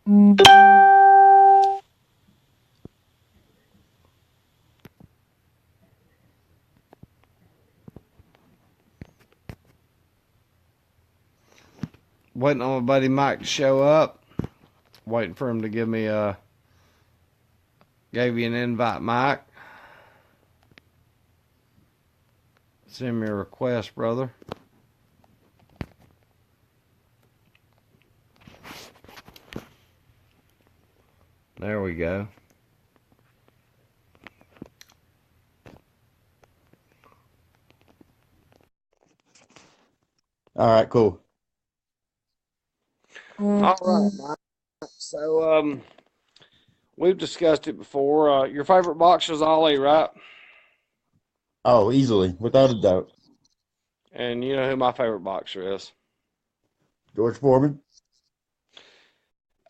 Waiting on my buddy Mike to show up. Waiting for him to give me gave you an invite, Mike. Send me a request, brother. There we go. All right, cool. All right, Mike. So, we've discussed it before. Your favorite boxer is Ali, right? Oh, easily, without a doubt. And you know who my favorite boxer is? George Foreman.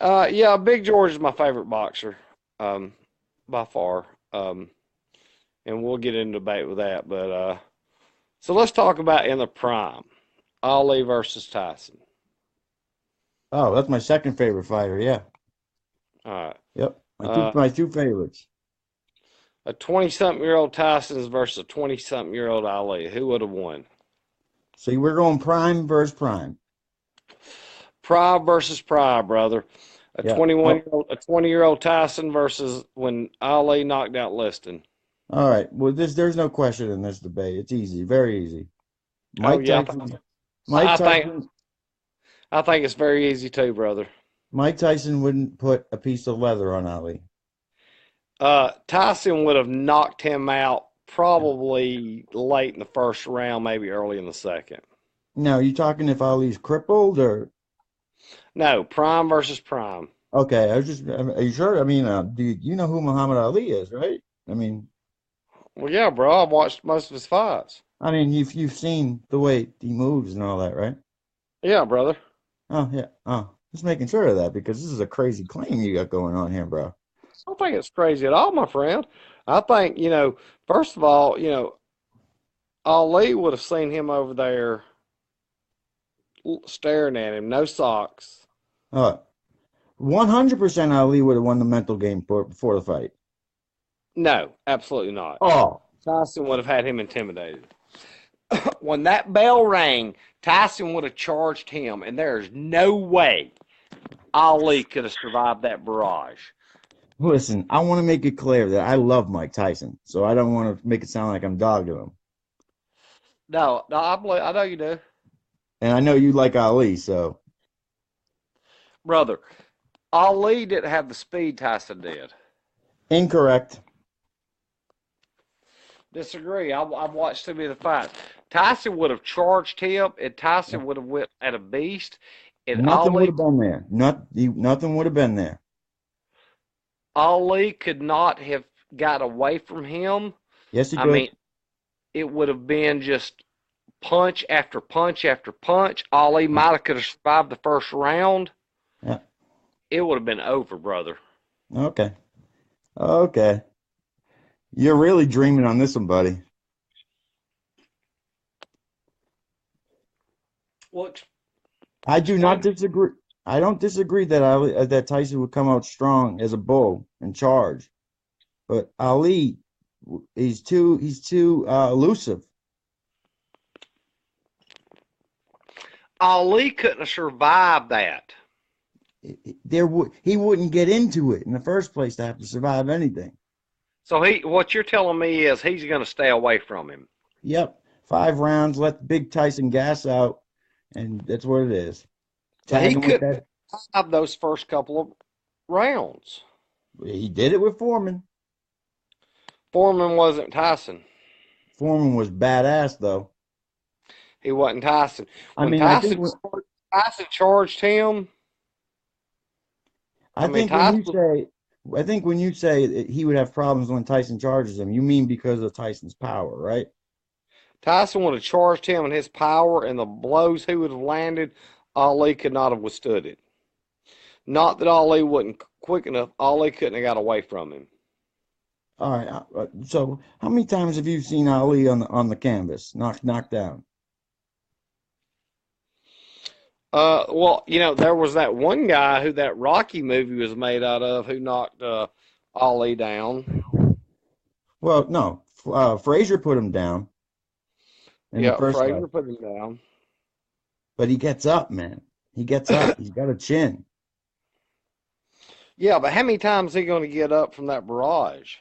Yeah, Big George is my favorite boxer, by far. And we'll get into debate with that. But so let's talk about in the prime, Ali versus Tyson. Oh, that's my second favorite fighter. Yeah. All right. Yep. Uh, My two favorites. a 20-something-year-old Tyson versus a 20-something-year-old Ali. Who would have won? See, we're going prime versus prime. Prime versus prime, brother. A Yeah. Oh, 20-year-old Tyson versus when Ali knocked out Liston. all right. Well, there's no question in this debate. It's easy, very easy. Oh Mike yeah, Tyson. Mike I think Tyson. I think it's very easy too, brother. Mike Tyson wouldn't put a piece of leather on Ali. Tyson would have knocked him out probably late in the first round, maybe early in the second. Now, you talking if Ali's crippled or? No, prime versus prime. Okay, are you sure? I mean, you know who Muhammad Ali is, right? I mean, Well, yeah, bro. I've watched most of his fights. you've seen the way he moves and all that, right? Yeah, brother. Oh yeah. Oh, just making sure of that because this is a crazy claim you got going on here, bro. I don't think it's crazy at all, my friend. I think, first of all, Ali would have seen him over there staring at him, no socks. 100% Ali would have won the mental game before the fight. No, absolutely not. Oh, Tyson would have had him intimidated. When that bell rang, Tyson would have charged him, and there's no way Ali could have survived that barrage. listen, I want to make it clear that I love Mike Tyson, so I don't want to make it sound like I'm dogging him. No, I know you do, And I know you like Ali, so brother. Ali didn't have the speed Tyson did. incorrect. Disagree. I've watched too many of the fights. Tyson would have charged him, and Tyson would have went at a beast, and Nothing would have been there. Nothing would have been there. Ali could not have got away from him. Yes, he I could. mean, it would have been just punch after punch after punch. Ali might have could have survived the first round. Yeah. It would have been over, brother. Okay. Okay. You're really dreaming on this one, buddy. What? I do not disagree. I don't disagree that that Tyson would come out strong as a bull and charge, but Ali, he's too elusive. Ali couldn't have survived that. He wouldn't get into it in the first place to have to survive anything. So what you're telling me is he's going to stay away from him. Yep, 5 rounds, let Big Tyson gas out, and that's what it is. So Tag he him with couldn't that. have those first couple of rounds. He did it with Foreman. Foreman wasn't Tyson. Foreman was badass though. He wasn't Tyson. I When mean, Tyson charged him, I think when you say that he would have problems when Tyson charges him, you mean because of Tyson's power, right? Tyson would have charged him and his power and the blows he would have landed. Ali could not have withstood it. Not that Ali wasn't quick enough. Ali couldn't have got away from him. All right. So, how many times have you seen Ali on the canvas knocked down? Well, there was that one guy who that Rocky movie was made out of who knocked Ali down. Well, no, Frazier put him down in the Yeah, first fight, Frazier put him down. but he gets up, man. He gets up. He's got a chin. Yeah, but how many times is he going to get up from that barrage?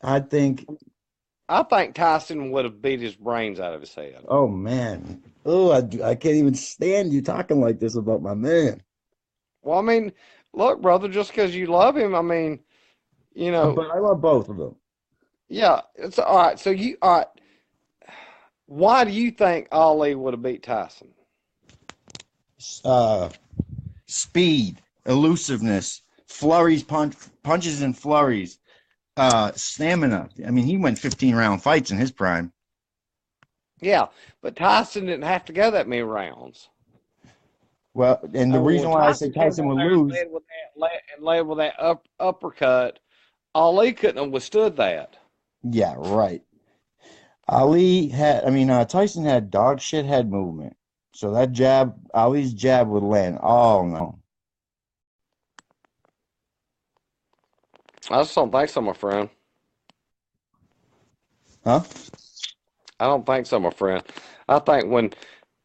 I think. I think Tyson would have beat his brains out of his head. Oh man. Oh, I can't even stand you talking like this about my man. Well, I mean, look, brother, just because you love him, I mean, you know, But I love both of them. yeah, it's all right. So all right. Why do you think Ali would have beat Tyson? Uh, Speed, elusiveness, flurries, punches and flurries, stamina. I mean, he went 15-round fights in his prime. Yeah, but Tyson didn't have to go that many rounds. Well, and the And reason when why I say Tyson came Tyson out would there and lose, led with that uppercut, Ali couldn't have withstood that. yeah, right. Tyson had dog shit head movement. So that jab, Ali's jab would land. Oh no. I just don't think so, my friend. Huh? I don't think so, my friend. I think when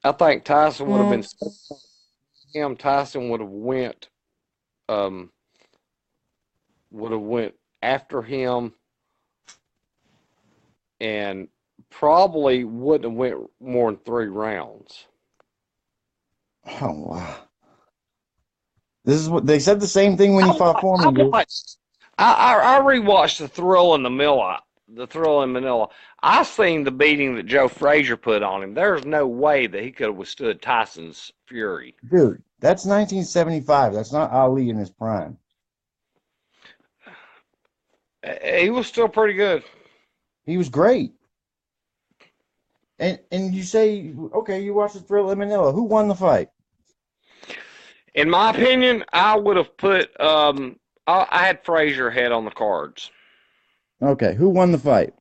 I think Tyson would have been him, Tyson um would have went after him and probably wouldn't have went more than 3 rounds. Oh wow. This is what they said the same thing when he fought I Foreman, dude. watched. I rewatched the Thrill in the Manila. The Thrill in Manila. I seen the beating that Joe Frazier put on him. There's no way that he could have withstood Tyson's fury. Dude, that's 1975. That's not Ali in his prime. He was still pretty good. He was great. And you say, okay, you watched the Thrill in Manila. Who won the fight? In my opinion, I would have put. I had Frazier head on the cards. Okay, who won the fight?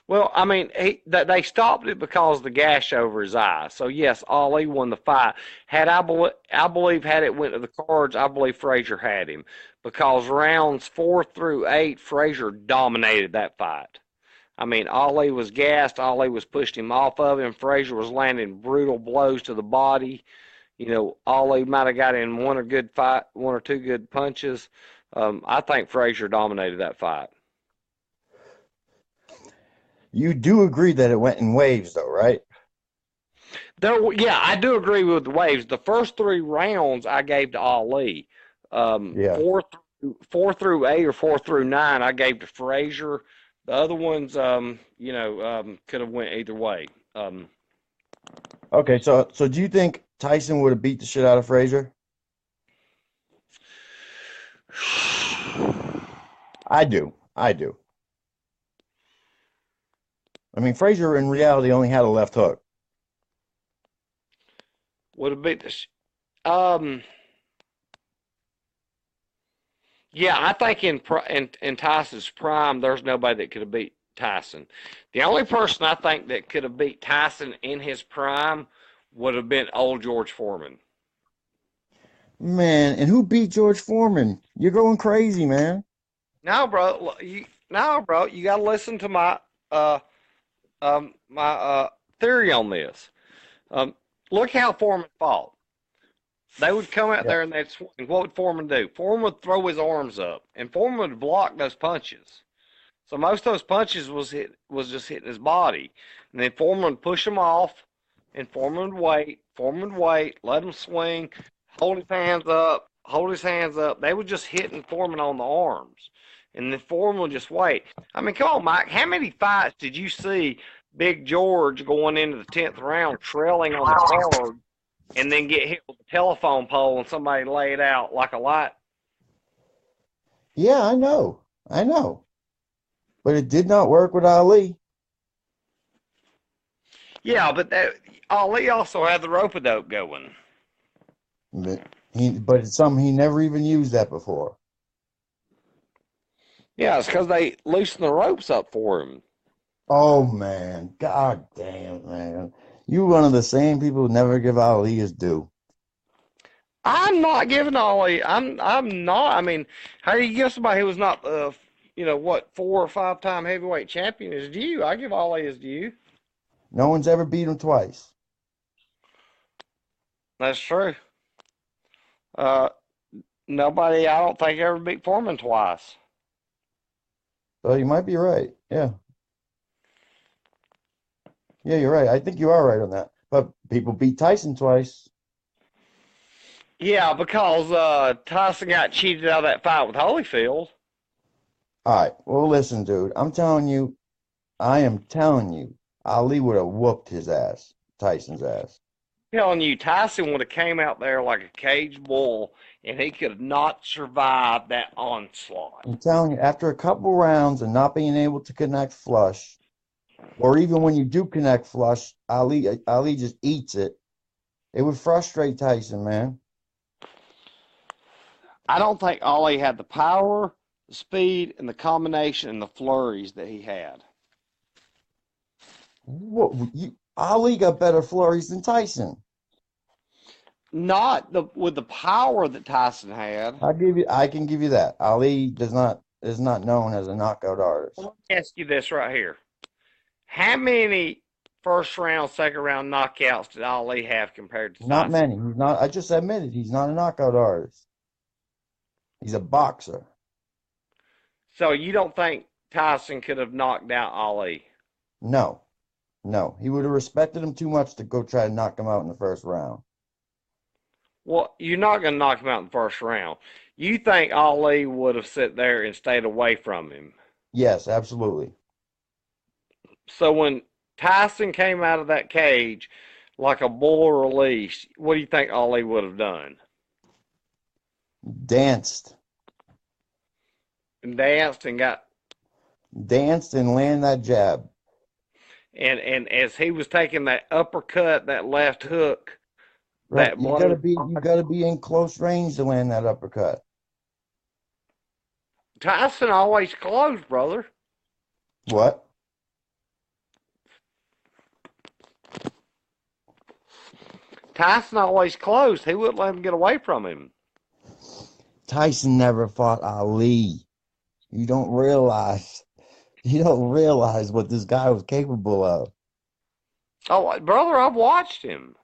Well, I mean, they stopped it because of the gash over his eye. So yes, Ali won the fight. I believe had it went to the cards, I believe Frazier had him because rounds 4 through 8, Frazier dominated that fight. I mean, Ali was gassed. Ali was pushed him off of him. Frazier was landing brutal blows to the body. Ali might have got in one or two good punches. I think Frazier dominated that fight. You do agree that it went in waves, though, right? Yeah, I do agree with the waves. The first 3 rounds I gave to Ali. Yeah. 4 through 8 or 4 through 9, I gave to Frazier. The other ones, could have went either way. Okay, so do you think Tyson would have beat the shit out of Frazier? I do. I do. I mean, Frazier in reality only had a left hook. Would have beat this. Um, yeah, I think in Tyson's prime, there's nobody that could have beat Tyson. The only person I think that could have beat Tyson in his prime would have been old George Foreman. Man, and who beat George Foreman? You're going crazy, man. Bro, you got to listen to uh my theory on this. Um, Look how Foreman fought. They would come out Yeah. there and they'd swing. What would Foreman do? Foreman would throw his arms up, and Foreman would block those punches. So most of those punches was just hitting his body, and then Foreman would push him off, and Foreman would wait. Foreman would wait, let him swing, hold his hands up. They were just hitting Foreman on the arms, and then Foreman would just wait. I mean, come on, Mike. How many fights did you see Big George going into the 10th round, trailing on the card, and then get hit with a telephone pole and somebody lay it out like a light? Yeah, I know. I know. But it did not work with Ali. Yeah, but Ali also had the rope a dope going. But it's something he never even used that before. Yeah, it's because they loosened the ropes up for him. Oh man, god damn, man. You one of the same people who never give Ali his due. I'm not giving Ollie. I'm not. I mean, how do you give somebody who was not what 4 or 5 time heavyweight champion his due? I give Ollie his due. No one's ever beat him twice. That's true. Uh, Nobody, I don't think, ever beat Foreman twice. So you might be right. Yeah. Yeah, you're right. I think you are right on that. But people beat Tyson twice. Yeah, because Tyson got cheated out of that fight with Holyfield. All right. Well, listen, dude. I am telling you, Ali would have whooped his ass, Tyson's ass. Telling you, Tyson would have came out there like a caged bull, and he could have not survived that onslaught. I'm telling you, after a couple rounds and not being able to connect flush, or even when you do connect flush, Ali just eats it. It would frustrate Tyson, man. I don't think Ollie had the power, the speed, and the combination and the flurries that he had. Ali got better flurries than Tyson. Not with the power that Tyson had. I can give you that. Ali is not known as a knockout artist. Let me ask you this right here: how many first round, second round knockouts did Ali have compared to Not Tyson? many. He's not. I just admitted he's not a knockout artist. He's a boxer. So you don't think Tyson could have knocked out Ali? No, no. He would have respected him too much to go try to knock him out in the first round. Well, you're not going to knock him out in the first round. You think Ali would have sat there and stayed away from him? Yes, absolutely. So when Tyson came out of that cage like a bull released, what do you think Ali would have done? Danced, And danced and got danced, and landed that jab. and as he was taking that uppercut, that left hook, Right. that blow. You gotta be in close range to land that uppercut. Tyson always closed, brother. What? Tyson always closed. He wouldn't let him get away from him. Tyson never fought Ali. You don't realize. You don't realize what this guy was capable of. Oh, brother, I've watched him.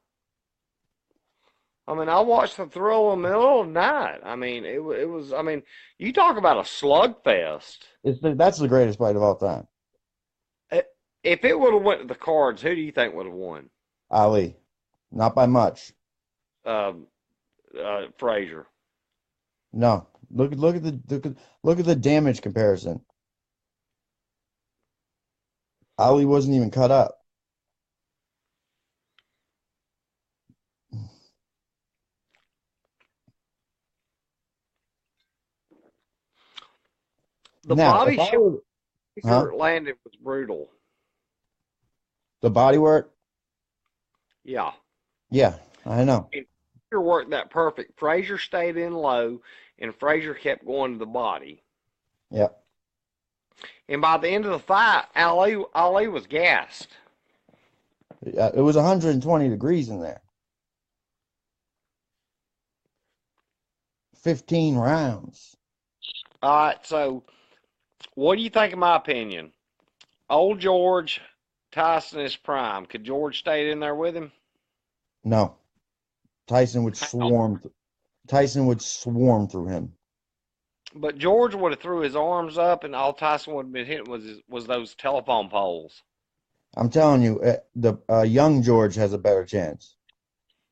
I mean, I watched the thrill in the middle of the night. I mean, it was. I mean, you talk about a slugfest. That's the greatest fight of all time. If it would have went to the cards, who do you think would have won? Ali. Not by much. Um, Frazier. No. Look at the damage comparison. Ali wasn't even cut up. The Now, body if I shot were, huh? Frazier landed was brutal. The body work? Yeah. Yeah, I know. And Frazier worked that perfect. Frazier stayed in low, and Frazier kept going to the body. Yeah. And by the end of the fight, Ali was gassed. It was 120 degrees in there. 15 rounds. All right, so what do you think of my opinion? Old George, Tyson is prime. Could George stay in there with him? No. Tyson would swarm. Tyson would swarm through him. But George would have threw his arms up, and all Tyson would have been hitting was those telephone poles. I'm telling you, the young George has a better chance.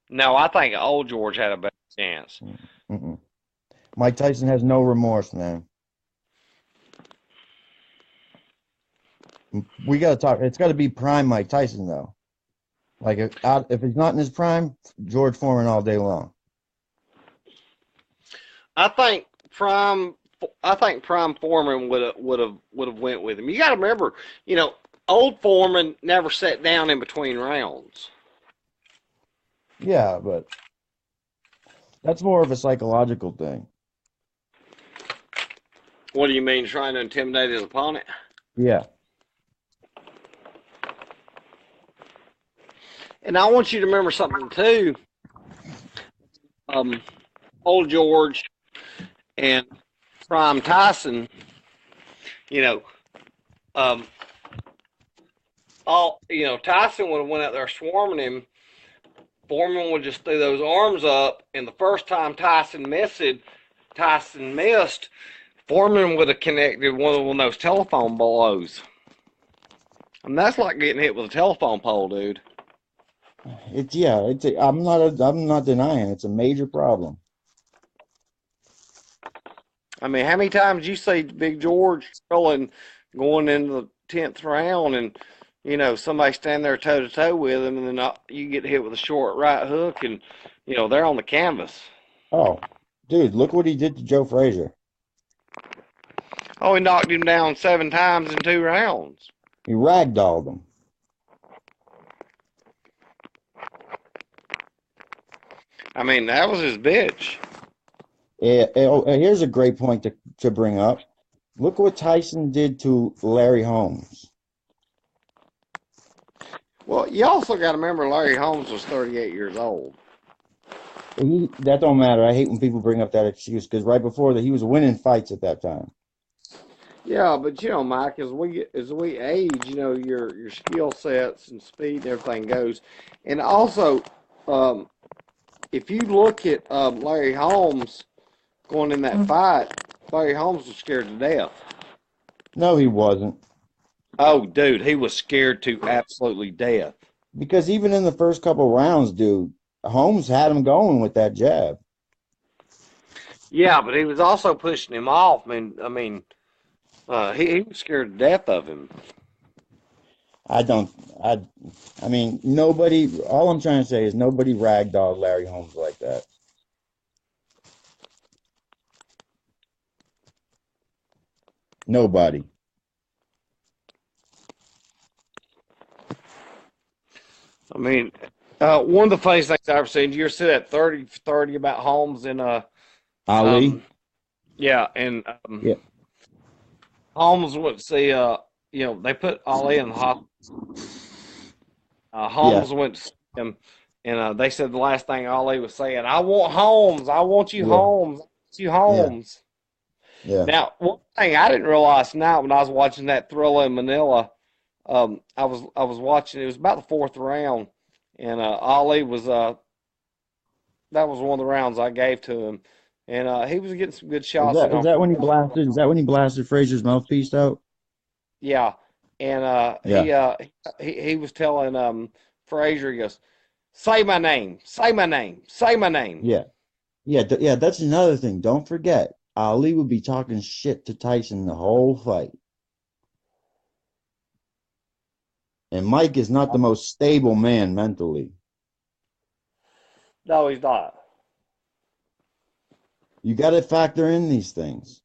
No, I think old George had a better chance. Mm-mm. Mike Tyson has no remorse, man. We got to talk. It's got to be prime Mike Tyson, though. Like if he's not in his prime, George Foreman all day long. I think prime. I think Prime Foreman would have went with him. You got to remember, old Foreman never sat down in between rounds. Yeah, but that's more of a psychological thing. What do you mean, trying to intimidate his opponent? Yeah. And I want you to remember something too. Um, old George and Prime Tyson, you know, um, Tyson would have went out there swarming him. Foreman would just throw those arms up, and the first time Tyson missed. Foreman would have connected one of those telephone blows. And that's like getting hit with a telephone pole, dude. It's yeah, I'm not denying it's a major problem. I mean, how many times you see Big George trolling going into the 10th round, and somebody stand there toe to toe with him, and then you get hit with a short right hook, and they're on the canvas. Oh, dude, look what he did to Joe Frazier. Oh, he knocked him down 7 times in 2 rounds. He ragdolled him. I mean, that was his bitch. Here's a great point to bring up. Look what Tyson did to Larry Holmes. Well, you also got to remember Larry Holmes was 38 years old. That don't matter. I hate when people bring up that excuse because right before that he was winning fights at that time. Yeah, but Mike, as we age, your skill sets and speed and everything goes, and also, um, if you look at Larry Holmes going in that fight, Larry Holmes was scared to death. No, he wasn't. Oh, dude, he was scared to absolutely death. Because even in the first couple rounds, dude, Holmes had him going with that jab. Yeah, but he was also pushing him off. He was scared to death of him. I don't. I. I mean, nobody. All I'm trying to say is nobody ragdolled Larry Holmes like that. Nobody. I mean, one of the funniest things I've ever seen. You ever see that 30 about Holmes in Ali. um yeah, and Yeah. Holmes went to see they put Ali in the hospital. Yeah. Holmes went to see him, and they said the last thing Ali was saying, "I want Holmes. I want you, Yeah. Holmes. I want you, Yeah. Holmes." Yeah. Now, one thing I didn't realize tonight when I was watching that Thriller in Manila, I was watching. It was about the fourth round, and Ali was that was one of the rounds I gave to him, and he was getting some good Is shots in that is on. that when he blasted? Is that when he blasted Frazier's mouthpiece out? Yeah, and Yeah. he was telling Frazier, he goes, "Say my name, say my name, say my name." Yeah. Yeah. Yeah. That's another thing. Don't forget, Ali would be talking shit to Tyson the whole fight. And Mike is not the most stable man mentally. No, he's not. You got to factor in these things.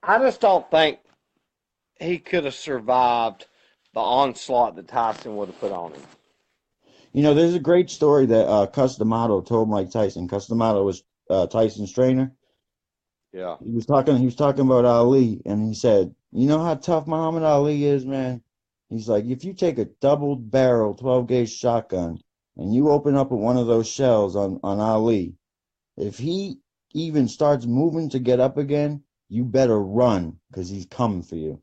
I just don't think he could have survived the onslaught that Tyson would have put on him. There's a great story that Customato told Mike Tyson. Customato was Tyson's trainer. Yeah. He was talking about Ali, and he said, "You know how tough Muhammad Ali is, man." He's like, if you take a double barrel 12 gauge shotgun and you open up one of those shells on Ali, if he even starts moving to get up again, you better run because he's coming for you.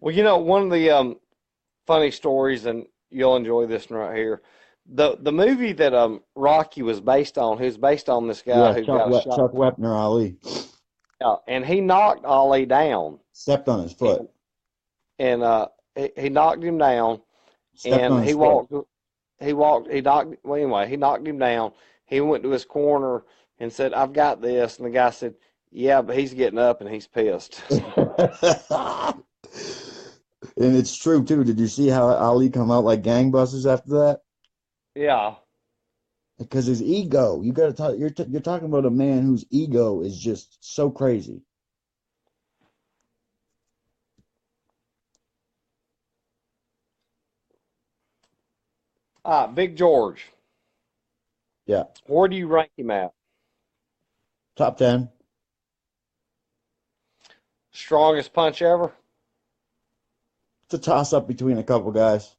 Well, one of the funny stories, and you'll enjoy this one right here. The movie that Rocky was based on, who's based on this guy Yeah, who got a shot. Chuck Wepner Ali Yeah, and he knocked Ali down, stepped on his foot. and he knocked him down, Stepped and on his foot. he knocked him down. He went to his corner and said, "I've got this," and the guy said, "Yeah, but he's getting up and he's pissed." And it's true too. Did you see how Ali come out like gangbusters after that? Yeah. Because his ego, you got to talk. You're talking about a man whose ego is just so crazy. Big George. Yeah, Where do you rank him at? top 10. Strongest punch ever? It's a toss up between a couple guys.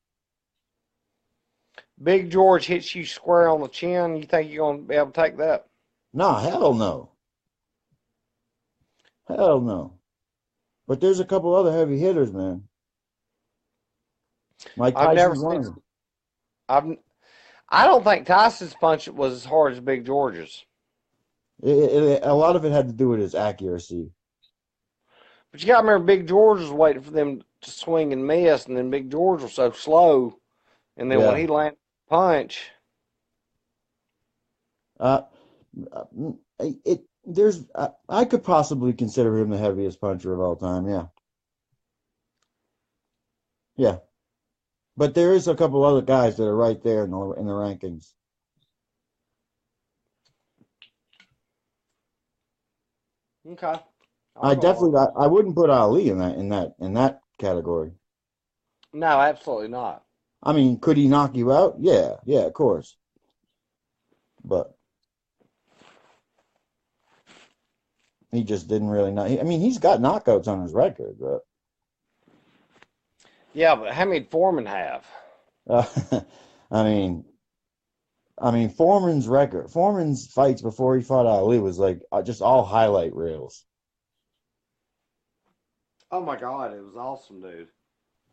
Big George hits you square on the chin. You think you're gonna be able to take that? Nah, hell no. Hell no. But there's a couple other heavy hitters, man. Mike I've never Tyson's one seen. of them. I've. I don't think Tyson's punch was as hard as Big George's. A lot of it had to do with his accuracy. But you got to remember, Big George was waiting for them to swing and miss, and then Big George was so slow. And then when Yeah. he landed a punch, Uh, I could possibly consider him the heaviest puncher of all time. Yeah. Yeah. But there is a couple other guys that are right there in the rankings. okay, I'll I go along definitely with I wouldn't put Ali in that category. it. No, absolutely not. I mean, could he knock you out? Yeah, yeah, of course. But he just didn't really know. I mean, he's got knockouts on his record, but Yeah, but how many Foreman have? uh, I mean, Foreman's fights before he fought Ali was like just all highlight reels. Oh my God, it was awesome, dude.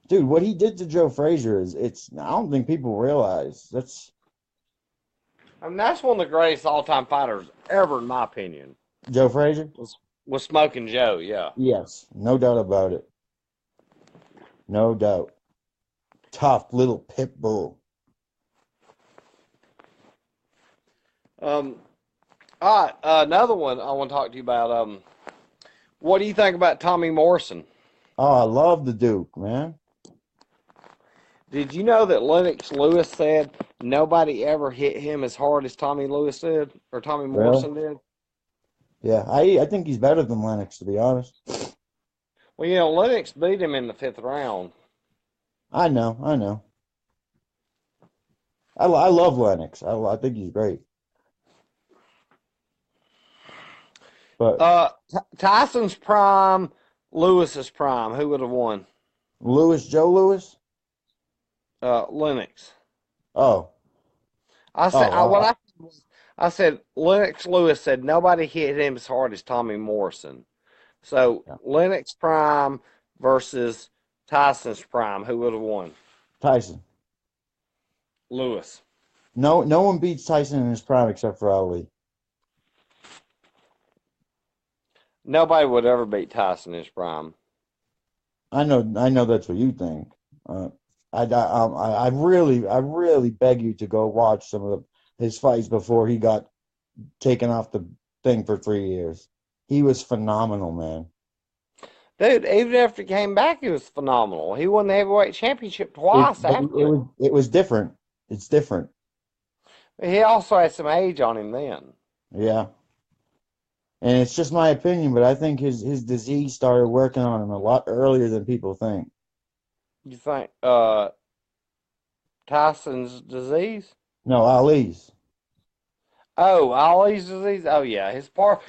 Dude, what he did to Joe Frazier I don't think people realize that's I mean, that's one of the greatest all-time fighters ever, in my opinion. Joe Frazier. Was Smoking Joe? Yeah. Yes, no doubt about it. No doubt. Tough little pit bull. Um. All right, another one I want to talk to you about. What do you think about Tommy Morrison? Oh, I love the Duke, man. Did you know that Lennox Lewis said nobody ever hit him as hard as Tommy Lewis did, or Tommy Really? Morrison did? Yeah, I think he's better than Lennox, to be honest. Well, Lennox beat him in the fifth round. I know, I know. I love Lennox. I think he's great. But Tyson's prime, Lewis's prime. Who would have won? Joe Lewis? Lennox. Oh, I said oh, I said Lennox Lewis said nobody hit him as hard as Tommy Morrison. So yeah. Lennox prime versus Tyson's prime. Who would have won? Tyson. Lewis. No, no one beats Tyson in his prime except for Ali. Nobody would ever beat Tyson in his prime. I know that's what you think. Uh, I really beg you to go watch some of his fights before he got taken off the thing for 3 years. He was phenomenal, man. Dude, even after he came back, he was phenomenal. He won the heavyweight championship twice But after it. it was different. It's different. He also had some age on him then. Yeah. And it's just my opinion, but I think his disease started working on him a lot earlier than people think. You think Tyson's disease? No, Ali's. Oh, Ollie's disease? Oh, yeah. His part.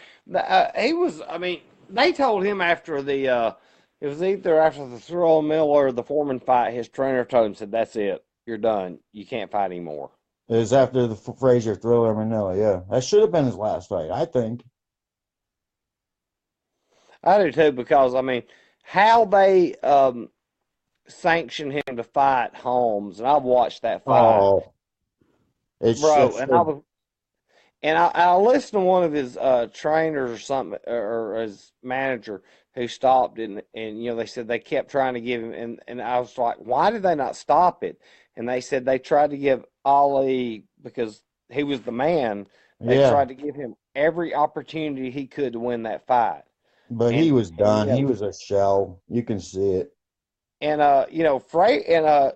He was, I mean, they told him after it was either after the Thrill Miller or the Foreman fight, his trainer told him, said, that's it. You're done. You can't fight anymore. It was after the Frazier Thriller Manila. Yeah, that should have been his last fight, I think. I do too, because, I mean, how they sanctioned him to fight Holmes, and I've watched that fight, Oh, bro, it's so and I listened to one of his trainers or something, or his manager who stopped it, and they said they kept trying to give him, and I was like, why did they not stop it? And they said they tried to give Ali, because he was the man, they yeah. tried to give him every opportunity he could to win that fight. But he And was and done. He was a shell. You can see it. Frey and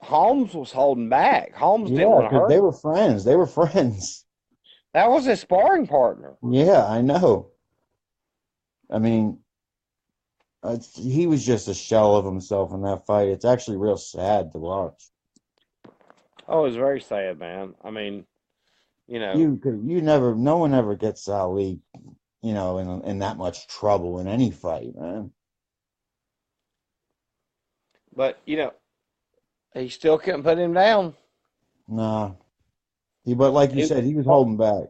Holmes was holding back. Holmes didn't Yeah, want to because hurt they him. were friends. They were friends. That was his sparring partner. Yeah, I know. I mean, he was just a shell of himself in that fight. It's actually real sad to watch. Oh, it was very sad, man. I mean, you know, No one ever gets Ali, in that much trouble in any fight, man. But he still couldn't put him down. Nah. But like you He, said, he was holding back.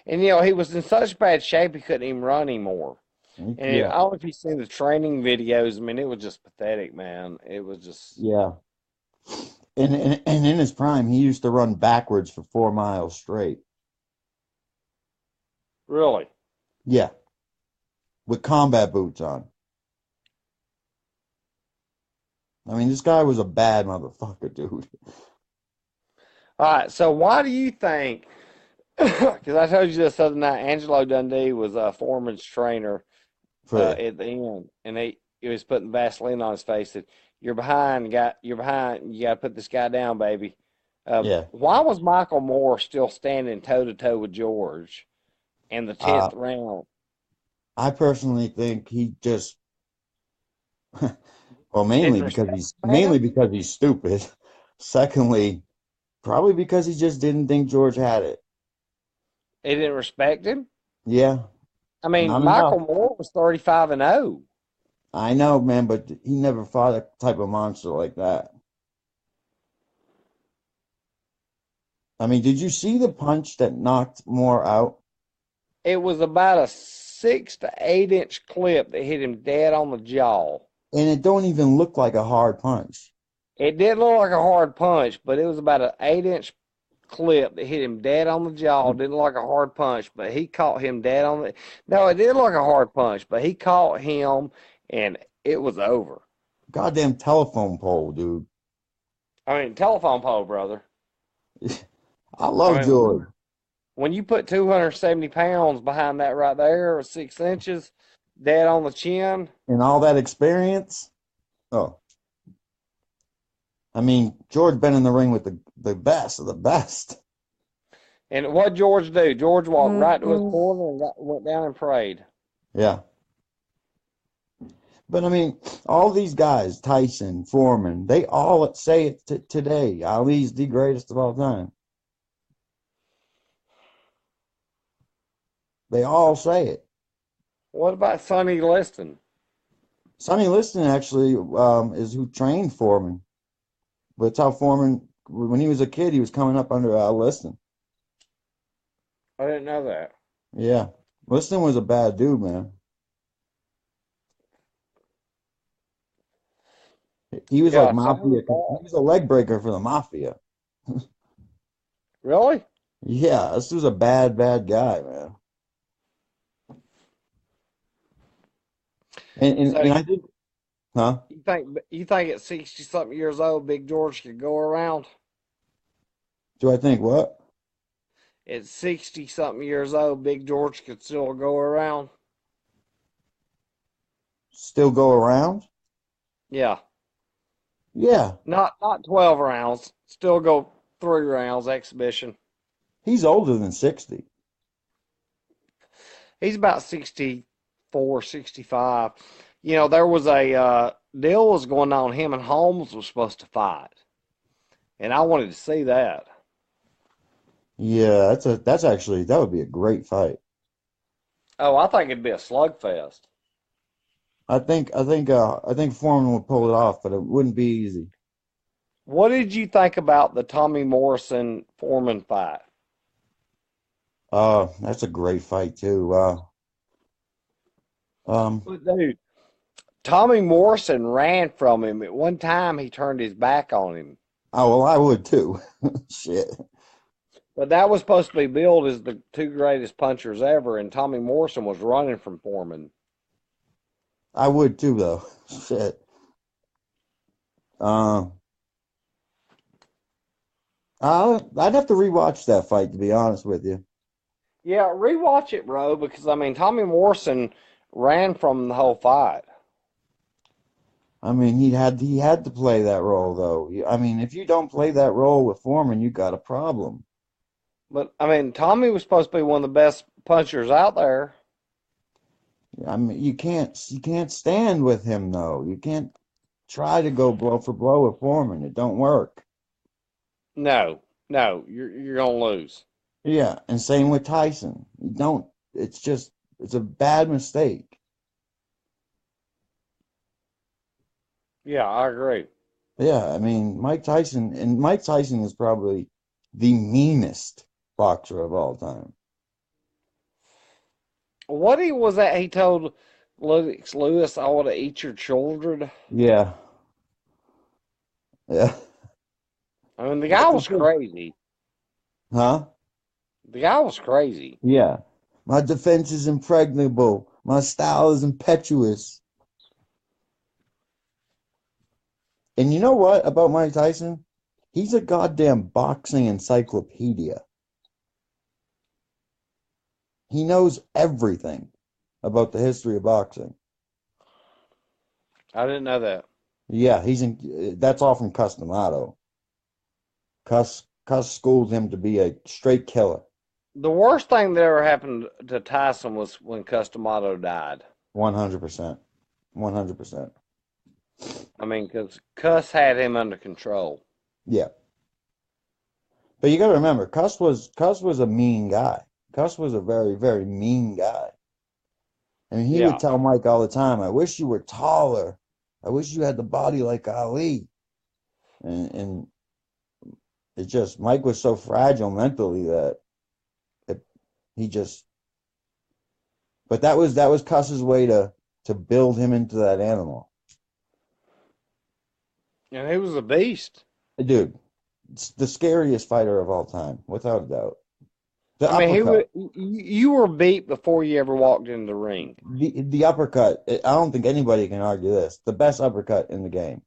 and he was in such bad shape he couldn't even run anymore. And Yeah, I don't know if you've seen the training videos. I mean, it was just pathetic, man. It was just yeah. And in his prime, he used to run backwards for 4 miles straight. really. Yeah, with combat boots on. I mean, this guy was a bad motherfucker, dude. All right. So why do you think? Because I told you this other night, Angelo Dundee was Foreman's trainer For at the end, and he was putting Vaseline on his face. Said, "You're behind, guy. You're behind. You got to put this guy down, baby." yeah, Why was Michael Moore still standing toe to toe with George in the uh, 10th round? I personally think he just well, Didn't respect the mainly man. because he's stupid. Secondly, probably because he just didn't think George had it. He didn't respect him. Yeah, I mean, not Michael enough. Moore was 35-0. I know, man, but he never fought a type of monster like that. I mean, did you see the punch that knocked Moore out? It was about a 6 to 8 inch clip that hit him dead on the jaw. And it don't even look like a hard punch. It did look like a hard punch, but it was about an 8 inch clip that hit him dead on the jaw. Didn't look like a hard punch, but he caught him dead on the. No, it did look like a hard punch, but he caught him, and it was over. Goddamn telephone pole, dude. I mean, telephone pole, brother. I I love mean, George. when you put 270 pounds behind that right there, or 6 inches, dead on the chin. And all that experience. Oh, I mean, George been in the ring with the best of the best. And what George do? George walked right to his corner and went down and prayed. Yeah. But I mean, all these guys, Tyson, Foreman, they all say it today. Ali's the greatest of all time. They all say it. What about Sonny Liston? Sonny Liston actually is who trained Foreman. But it's how Foreman, when he was a kid, he was coming up under Liston. I didn't know that. Yeah. Liston was a bad dude, man. He was like Yeah, Sonny mafia. was He bad. was a leg breaker for the mafia. Really? Yeah, this was a bad, bad guy, man. So And I think, huh? you think at 60 something years old, Big George could go around? Do I think what? At 60 something years old, Big George could still go around? Still go around? Yeah. Yeah, Not 12 rounds. Still go 3 rounds exhibition. he's older than 60. He's about 64, 65. There was a deal was going on. Him and Holmes was supposed to fight, and I wanted to see that. Yeah, that's actually that would be a great fight. Oh, I think it'd be a slugfest. I think Foreman would pull it off, but it wouldn't be easy. What did you think about the Tommy Morrison Foreman fight? That's a great fight too. Um, But dude, Tommy Morrison ran from him. At one time, he turned his back on him. oh well, I would too. Shit, But that was supposed to be billed as the two greatest punchers ever, and Tommy Morrison was running from Foreman. I would too though. Shit. Uh, I'd have to rewatch that fight to be honest with you. Yeah, rewatch it, bro, because I mean, Tommy Morrison ran from the whole fight. I mean, he had to play that role though. I mean, if you don't play that role with Foreman, you got a problem. But I mean, Tommy was supposed to be one of the best punchers out there. I mean, you can't stand with him though. You can't try to go blow for blow with Foreman. It don't work. No, no, you're gonna lose. Yeah, and same with Tyson. You don't. It's just it's a bad mistake. Yeah, I agree. Yeah, I mean, Mike Tyson is probably the meanest boxer of all time. What he was that he told Lennox Lewis, "I want to eat your children." Yeah, yeah. I mean, the guy That's the was thing. crazy. Huh? The guy was crazy. Yeah. My defense is impregnable. My style is impetuous. And you know what about Mike Tyson? He's a goddamn boxing encyclopedia. He knows everything about the history of boxing. I didn't know that. Yeah, that's all from Cus D'Amato. Cuss schooled him to be a straight killer. The worst thing that ever happened to Tyson was when Customato died. 100%. 100%. I mean, because Cuss had him under control. Yeah. But you got to remember, Cuss was a mean guy. Cuss was a very, very mean guy. I mean, he would Yeah. tell Mike all the time, "I wish you were taller. I wish you had the body like Ali." And it just Mike was so fragile mentally that it, he just. But that was Cuss's way to build him into that animal. And he was a beast. Dude, it's the scariest fighter of all time, without a doubt. The I mean, he uppercut, would. You were beat before you ever walked in the ring. the uppercut. I don't think anybody can argue this. The best uppercut in the game.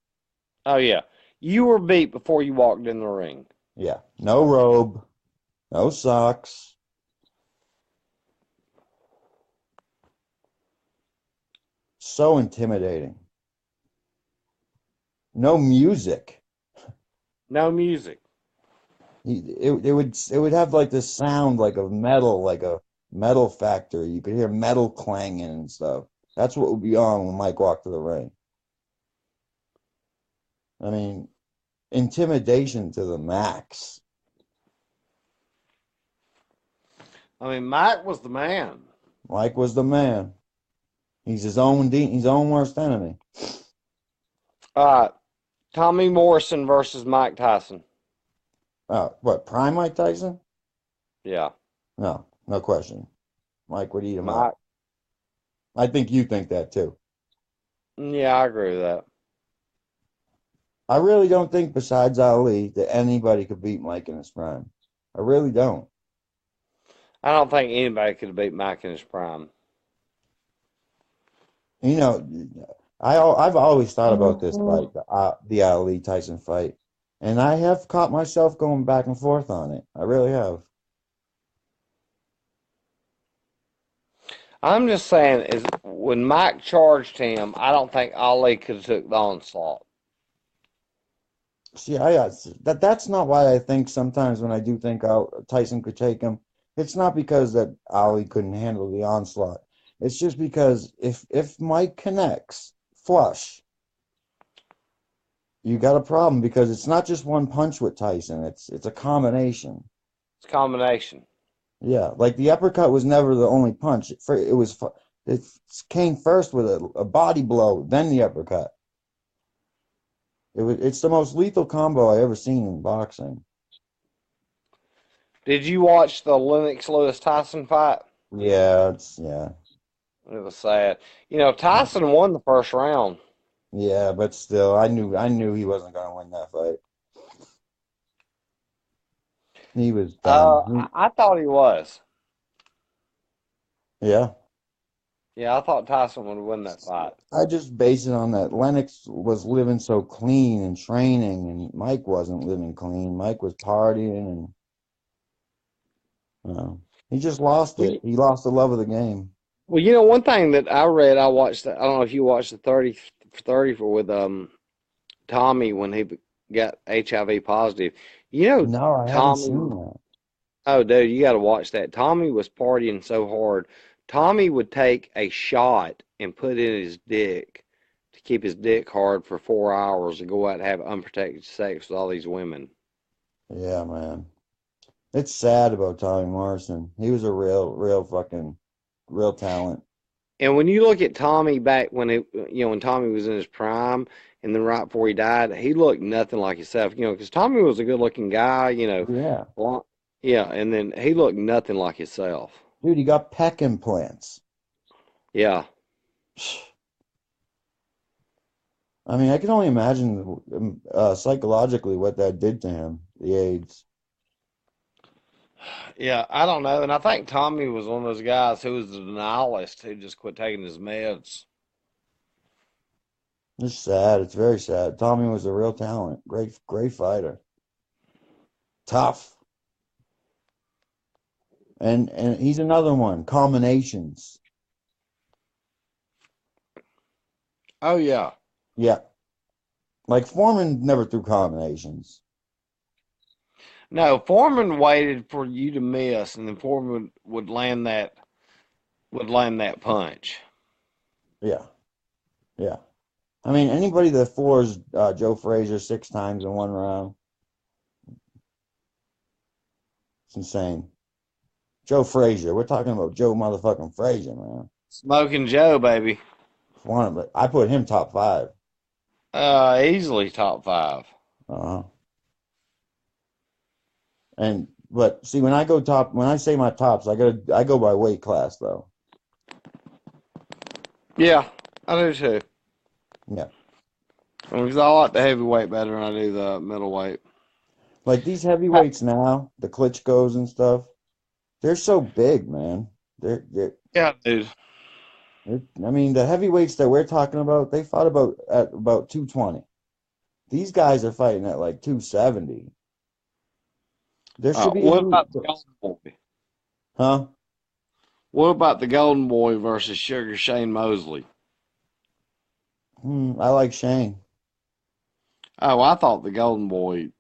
Oh yeah, you were beat before you walked in the ring. Yeah, no robe, no socks. So intimidating. No music. No music. It would have like this sound like of metal, like a metal factory. You could hear metal clanging and stuff. That's what would be on when Mike walked to the ring. I mean, intimidation to the max. I mean, Mike was the man. Mike was the man. He's his own worst enemy. Uh, Tommy Morrison versus Mike Tyson. What, prime Mike Tyson? Yeah, No, no question. Mike would eat him Mike. up. I think you think that too. Yeah, I agree with that. I really don't think, besides Ali, that anybody could beat Mike in his prime. I really don't. I don't think anybody could have beat Mike in his prime. You know, I've always thought about this fight, the Ali Tyson fight, and I have caught myself going back and forth on it. I really have. I'm just saying, is when Mike charged him, I don't think Ali could have took the onslaught. See, that's not why I think sometimes when I do think Tyson could take him, it's not because that Ali couldn't handle the onslaught. It's just because if Mike connects flush, you got a problem because it's not just one punch with Tyson. It's a combination. It's a combination. Yeah, like the uppercut was never the only punch. It came first with a body blow, then the uppercut. It's the most lethal combo I ever seen in boxing. Did you watch the Lennox Lewis Tyson fight? Yeah. It was sad. You know, Tyson won the first round. Yeah, but still, I knew he wasn't going to win that fight. He was done. I thought he was. Yeah, Yeah, I thought Tyson would win that fight. I just base it on that. Lennox was living so clean and training, and Mike wasn't living clean. Mike was partying, and he just lost Well, it. He lost the love of the game. you know, one thing that I read, I watched. I don't know if you watched the 30 for with Tommy when he got HIV positive. You know, No, I haven't Tommy. seen that. Oh, dude, you got to watch that. Tommy was partying so hard. Tommy would take a shot and put in his dick to keep his dick hard for 4 hours and go out and have unprotected sex with all these women. Yeah, man. It's sad about Tommy Morrison. He was a real fucking real talent. And when you look at Tommy back when when Tommy was in his prime, and then right before he died, he looked nothing like himself. Because Tommy was a good-looking guy. Yeah. Blond, yeah, and then he looked nothing like himself. Dude, he got pec implants. Yeah, I mean, I can only imagine psychologically what that did to him, the AIDS. yeah, I don't know, and I think Tommy was one of those guys who was a denialist who just quit taking his meds. It's sad. It's very sad. Tommy was a real talent. Great, great fighter. Tough. And he's another one. Combinations. Oh yeah. Yeah. Like Foreman never threw combinations. No, Foreman waited for you to miss, and then Foreman would land that punch. Yeah. Yeah. I mean, anybody that floors Joe Frazier 6 times in one round, it's insane. Joe Frazier. We're talking about Joe motherfucking Frazier, man. Smoking Joe, baby. One, but I put him top five. Easily top five. Uh-huh. And but see, when I say my tops, I go by weight class though. Yeah, I do too. Yeah. Because I like the heavyweight better than I do the middleweight. Like these heavyweights now, the Klitschko's and stuff, they're so big, man. Yeah, dude. I mean, the heavyweights that we're talking about, they fought about 220. These guys are fighting at like 270. There should be a What new, about the Golden Boy? huh? What about the Golden Boy versus Sugar Shane Mosley? I like Shane. Oh, I thought the Golden Boy.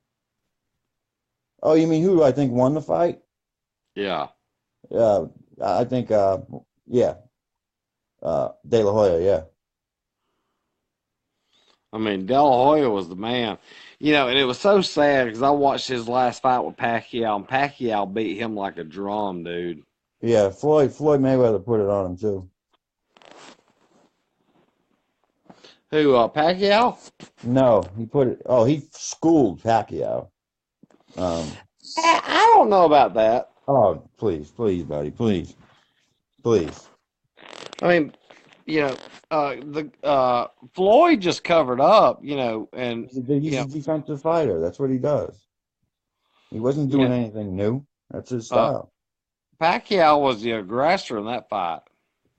Oh, you mean who do I think won the fight? Yeah. I think, yeah, De La Hoya, yeah. I mean, De La Hoya was the man. And it was so sad because I watched his last fight with Pacquiao, and Pacquiao beat him like a drum, dude. Yeah, Floyd Mayweather put it on him too. Who, Pacquiao? No, he put it. Oh, he schooled Pacquiao. Um. I don't know about that. Oh, please, please, buddy, please, please. I mean, the Floyd just covered up, and He's you a know, defensive fighter. That's what he does. He wasn't you know, doing anything new. That's his uh, style. Pacquiao was the aggressor in that fight.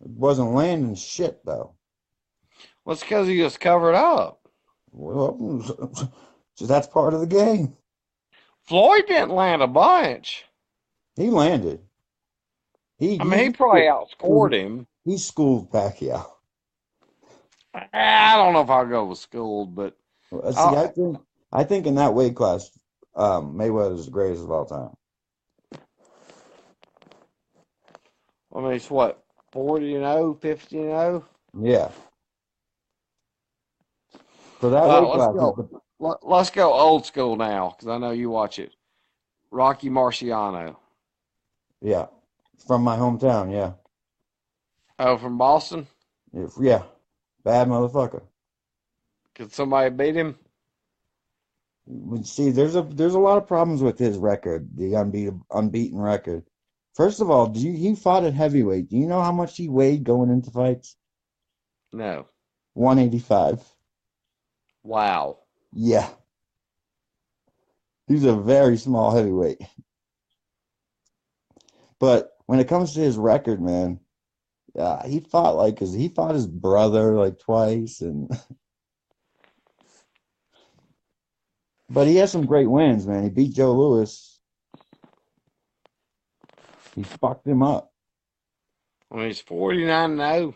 It wasn't landing shit though. Well, it's because he just covered up. Well, so that's part of the game. Floyd didn't land a bunch. He landed. He I mean, he he probably outscored him. he schooled Pacquiao. I don't know if I'll go with schooled, but See, I, I think in that weight class, Mayweather's the greatest of all time. I mean, it's what 40-0, 50-0. Yeah. So that weight Well, let's class is go. Let's go old school now because I know you watch it. Rocky Marciano. yeah, from my hometown. Yeah, Oh, from Boston. yeah, bad motherfucker. Could somebody beat him? See, there's a lot of problems with his record, the unbeaten record. First of all, he fought at heavyweight? Do you know how much he weighed going into fights? No. 185. Wow. Yeah, he's a very small heavyweight. But when it comes to his record, man, he fought like cause he fought his brother like twice, and but he has some great wins, man. He beat Joe Louis. He fucked him up. I mean, he's 49-0.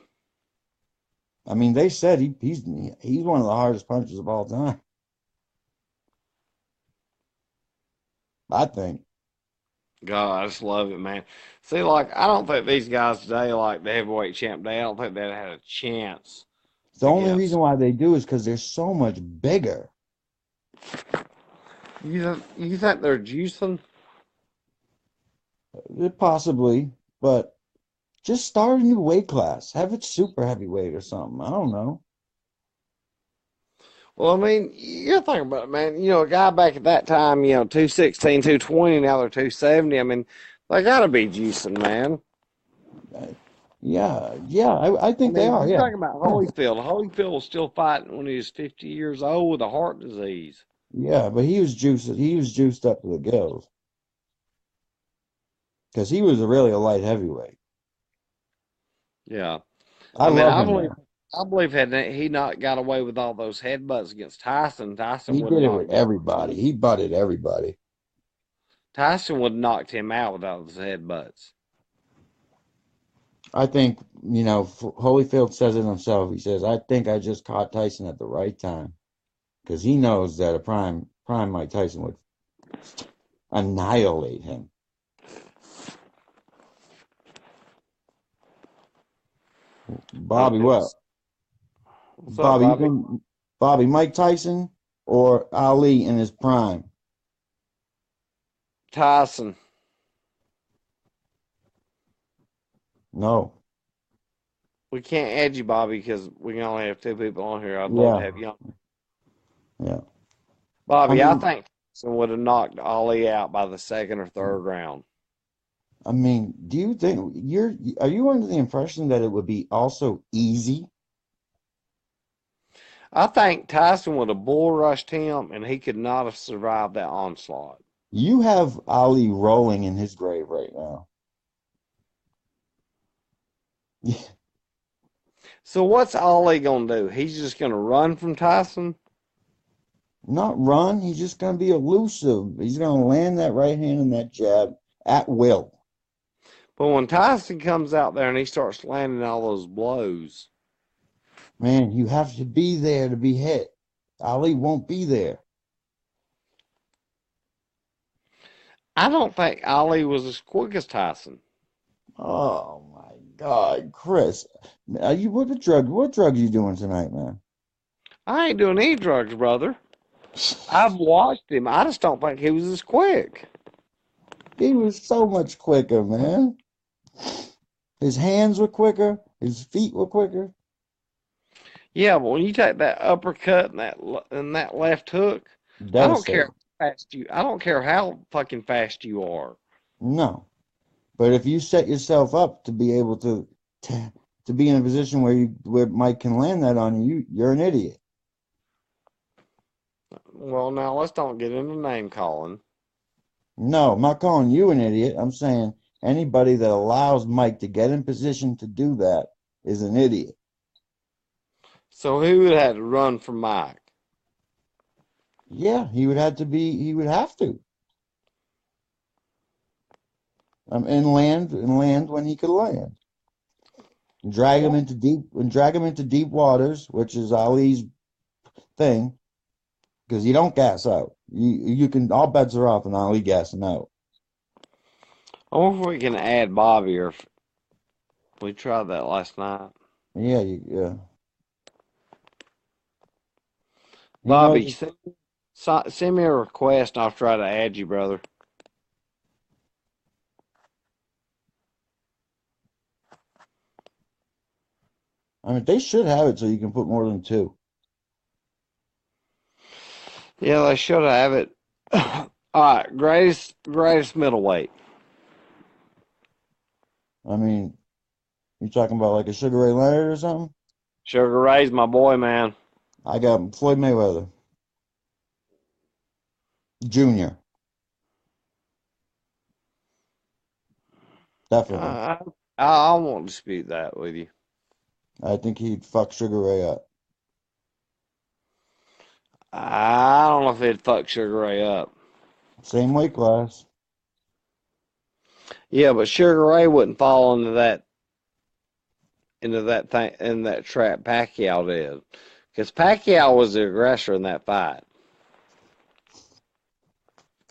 I mean, they said he's one of the hardest punchers of all time. I think. God, I just love it, man. See, like, I don't think these guys today, like the heavyweight champ today, I don't think they had a chance The only reason against. why they do is because they're so much bigger. You think they're juicing? Possibly, but just start a new weight class. Have it super heavyweight or something. I don't know. Well, I mean, you're thinking about it, man. A guy back at that time, 216, 220. Now they're 270. I mean, they got to be juicing, man. Uh, yeah, yeah, I I think they mean, are. you Yeah, talking about yeah, Holyfield. Holyfield was still fighting when he was 50 years old with a heart disease. yeah. But he was juiced. He was juiced up to the gills because he was really a light heavyweight. Yeah. I I mean, love I him, believe man. I believe had he not got away with all those headbutts against Tyson, He did it with everybody. He butted everybody. Tyson would have knocked him out without those headbutts. I think, Holyfield says it himself. He says, I think I just caught Tyson at the right time because he knows that a prime Mike Tyson would annihilate him. Uh, Bobby, it what? was, what's up, Bobby, you Bobby? going Bobby, Mike Tyson or Ali in his prime? Tyson. No. We can't add you, Bobby, because we can only have two people on here. I'd love to Yeah. have you on. Yeah. I Bobby, I mean, think Tyson would have knocked Ali out by the second or third round. do you think are you under the impression that it would be also easy? I think Tyson would have bull rushed him, and he could not have survived that onslaught. You have Ali rolling in his grave right now. So what's Ali gonna do? He's just gonna run from Tyson? Not run. He's just going to be elusive. He's going to land that right hand and that jab at will. But when Tyson comes out there and he starts landing all those blows, Man, you have to be there to be hit. Ali won't be there. I don't think Ali was as quick as Tyson. Oh my God, Chris. Are you what drug are you doing tonight, man? I ain't doing any drugs, brother. I've watched him. I just don't think he was as quick. He was so much quicker, man. His hands were quicker, his feet were quicker. Yeah, but when you take that uppercut and that left hook, I don't care Devastating. how fast you. I don't care how fucking fast you are. No. But if you set yourself up to be able to, to be in a position where Mike can land that on you, you're an idiot. Well, now let's don't get into name calling. No, I'm not calling you an idiot. I'm saying anybody that allows Mike to get in position to do that is an idiot. So who would have to run from Mike? Yeah, he would have to. And land when he could land. Well, Drag him into deep waters, which is Ali's thing, because you don't gas out. You can all bets are off on Ali gassing out. I wonder if we can add Bobby or if we tried that last night. Yeah. He Bobby, knows. send me a request and I'll try to add you, brother. I mean, they should have it so you can put more than two. Yeah, they should have it. All right, greatest middleweight. I mean, you talking about like a Sugar Ray Leonard or something? Sugar Ray's my boy, man. I got Floyd Mayweather Jr. Definitely. I, I won't dispute that with you. I think he'd fuck Sugar Ray up. I don't know if it'd fuck Sugar Ray up. Same weight class. Yeah, but Sugar Ray wouldn't fall into that thing in that trap Pacquiao did, because Pacquiao was the aggressor in that fight.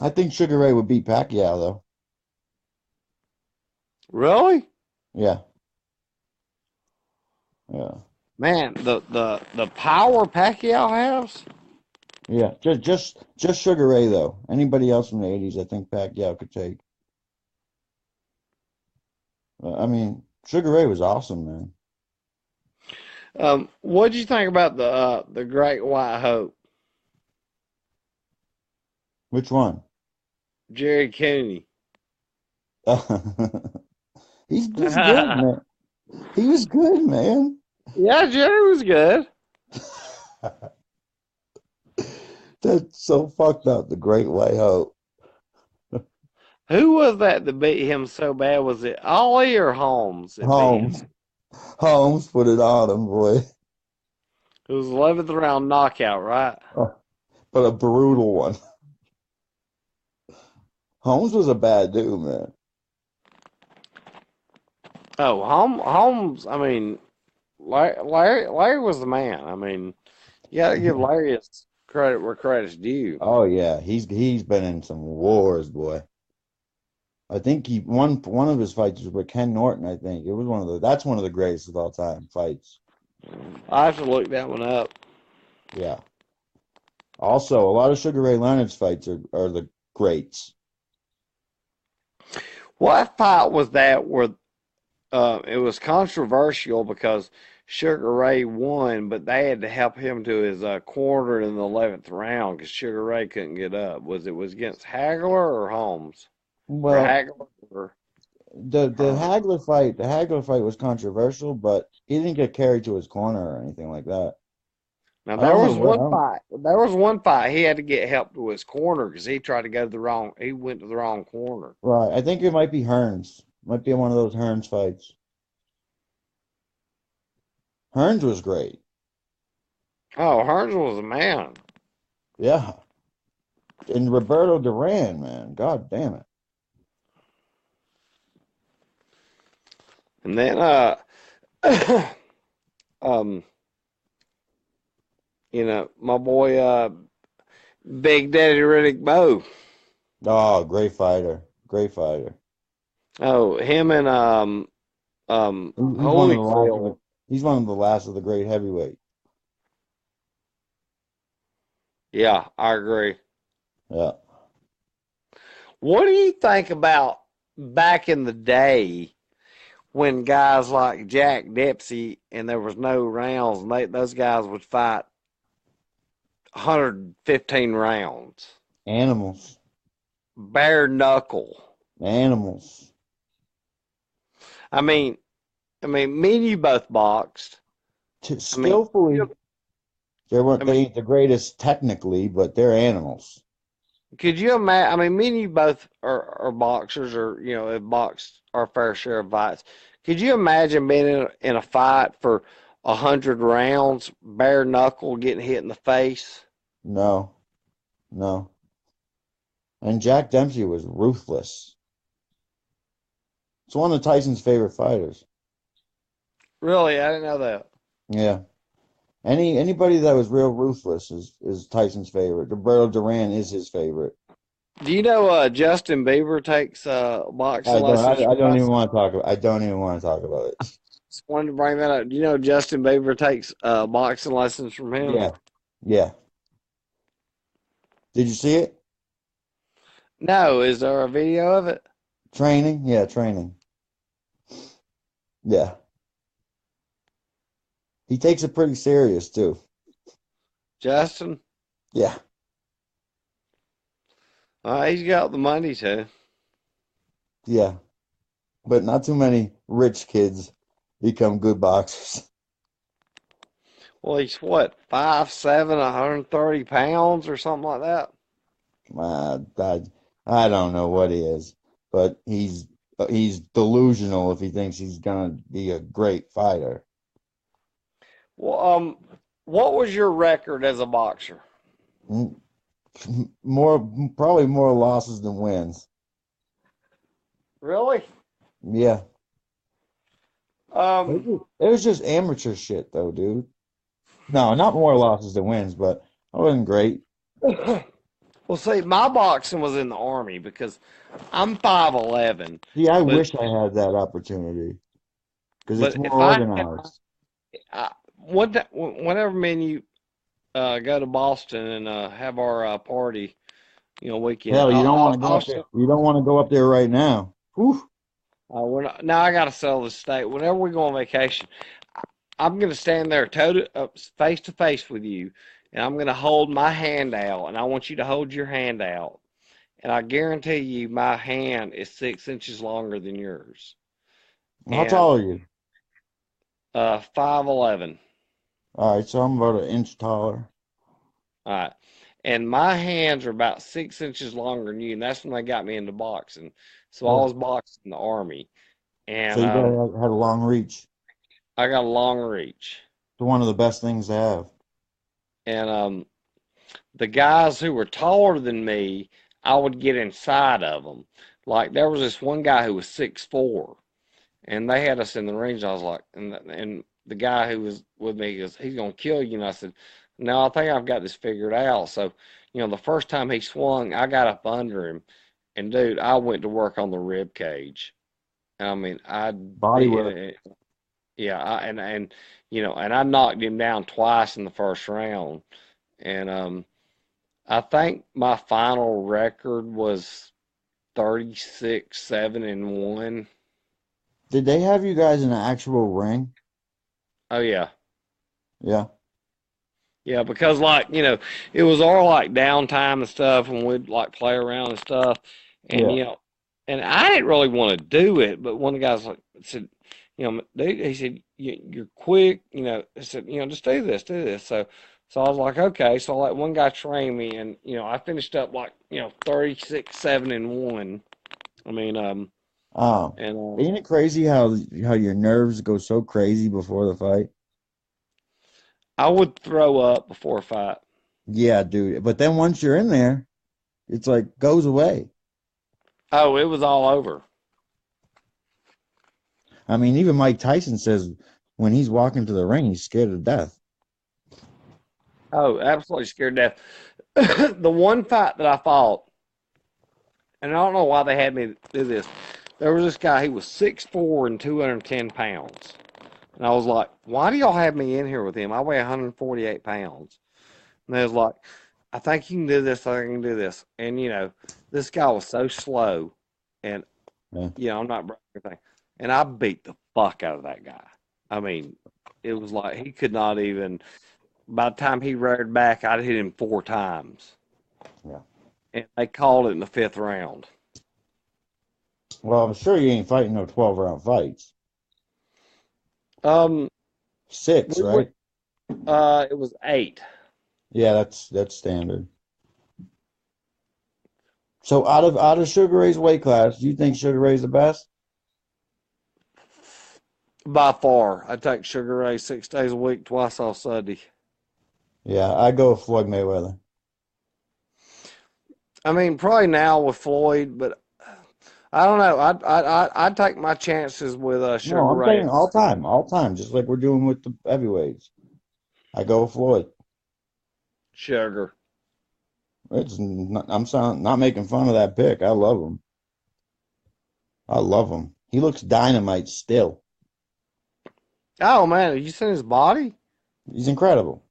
I think Sugar Ray would beat Pacquiao though. Really? Yeah, yeah, Man, the power Pacquiao has. yeah. Just Sugar Ray though. Anybody else from the '80s, I think Pacquiao could take. I mean, Sugar Ray was awesome, man. What did you think about the Great White Hope? Which one? Jerry Cooney. He's good, man. He was good, man. Yeah, Jerry was good. That's so fucked up. The Great White Hope. Who was that beat him so bad? Was it Ollie or Holmes that beat him? Holmes. Holmes put it on him, boy. It was 11th round knockout, right? Oh, but a brutal one. Holmes was a bad dude, man. Oh, Holmes. I mean, Larry was the man. I mean, you got to give Larry his credit where credit's due. Oh yeah, he's been in some wars, boy. I think he won one of his fights was with Ken Norton. I think it was that's one of the greatest of all time fights. I have to look that one up. Yeah. Also, a lot of Sugar Ray Leonard's fights are the greats. What fight was that where it was controversial because Sugar Ray won, but they had to help him to his corner in the 11th round because Sugar Ray couldn't get up. Was against Hagler or Holmes or Well, Hagler or the Hearn? Hagler fight was controversial, but he didn't get carried to his corner or anything like that. Now I don't know what. I There was one fight he had to get help to his corner because he tried to go to the wrong. He went to the wrong corner. Right. I think it might be Hearns. Might be one of those Hearns fights. Hearns was great. Oh, Hearns was a man. Yeah. And Roberto Duran, man. God damn it. And then um, my boy Big Daddy Riddick Bowe. Oh, great fighter. Great fighter. Oh, him and He's one of the last of the Holyfield. he's one of the last of the great heavyweight. Yeah, I agree. Yeah. What do you think about back in the day when guys like Jack Dempsey and there was no rounds and those guys would fight 115 rounds, Animals. bare knuckle. Animals. I mean, me and you both boxed. I mean, Skillfully, I they mean, ain't the greatest technically, but they're animals. could you imagine? I mean, me and you both are boxers, or have boxed our fair share of fights. Could you imagine being in a fight for 100 rounds, bare knuckle, getting hit in the face? No, no. And Jack Dempsey was ruthless. It's one of Tyson's favorite fighters. Really, I didn't know that. Yeah. Anybody that was real ruthless is Tyson's favorite. Roberto Duran is his favorite. Do you know Justin Bieber takes boxing lessons I from don't even us? want to talk about I don't even want to talk about it. Just wanted to bring that up. Do you know Justin Bieber takes boxing lessons from him? Yeah. Yeah. Did you see it? No, is there a video of it? Training? Yeah, training. Yeah. He takes it pretty serious too. Justin? Yeah. He's got the money too. Yeah. But not too many rich kids become good boxers. Well, he's what, 5'7", 130 pounds or something like that? Uh, I, I don't know what he is, but he's delusional if he thinks he's gonna be a great fighter. Well, what was your record as a boxer? Mm, More probably more losses than wins. Really? Yeah. Um, It was just amateur shit though, dude. No, not more losses than wins, but I wasn't great. well, see, my boxing was in the army because I'm 5'11", See, I but wish I had that opportunity because it's but more if I had, organized. whenever me and you go to Boston and have our party, weekend, Hell, you don't want to go I'll up there. You don't want to go up there right now. Whew. now I got to sell the state. Whenever we go on vacation, I'm going to stand there face to face with you, and I'm going to hold my hand out, and I want you to hold your hand out. And I guarantee you, my hand is 6 inches longer than yours. How And tall are you? 5'11". All right, so I'm about an inch taller. All right. And my hands are about 6 inches longer than you, and that's when they got me into boxing. So I Oh, was boxing in the army, so and you gotta have had a long reach. I got a long reach. It's one of the best things to have. And the guys who were taller than me, I would get inside of them. Like there was this one guy who was 6'4", and they had us in the range. I was like, and the guy who was with me goes, he's gonna kill you. And I said, no, I think I've got this figured out. So, the first time he swung, I got up under him, and dude, I went to work on the rib cage. I mean, Body work. yeah, and I knocked him down twice in the first round, and I think my final record was 36-7-1. Did they have you guys in an actual ring? Oh yeah. Yeah, Yeah, because it was all like downtime and stuff, and we'd like play around and stuff, and yeah. and I didn't really want to do it, but one of the guys like said, dude, he said you're quick, I said, just do this. So I was like, okay, so I let one guy train me, and I finished up like 36-7-1. I mean, and Ain't it crazy how your nerves go so crazy before the fight? I would throw up before a fight. Yeah, dude. But then once you're in there, it's like goes away. Oh, it was all over. I mean, even Mike Tyson says when he's walking to the ring, he's scared to death. Oh, absolutely scared to death. The one fight that I fought, and I don't know why they had me do this. There was this guy. He was 6'4" and 210 pounds, and I was like, "Why do y'all have me in here with him? I weigh 148 pounds." And they was like, "I think you can do this. I think you can do this." And this guy was so slow, and Yeah. I'm not bragging or anything, and I beat the fuck out of that guy. I mean, it was like he could not even. By the time he reared back, I'd hit him 4 times, Yeah. and they called it in the fifth round. Well, I'm sure you ain't fighting no 12-round fights. Um, Six, we went. right? It was 8. Yeah, that's standard. So out of Sugar Ray's weight class, do you think Sugar Ray's the best? By far, I take Sugar Ray 6 days a week, twice off Sunday. Yeah, I go with Floyd Mayweather. I mean, probably now with Floyd, but I don't know. I'd take my chances with No, Sugar I'm Ray. saying all time, just like we're doing with the heavyweights. I go with Floyd. Sugar. Not making fun of that pick. I love him. I love him. He looks dynamite still. Oh man, have you seen his body? He's incredible.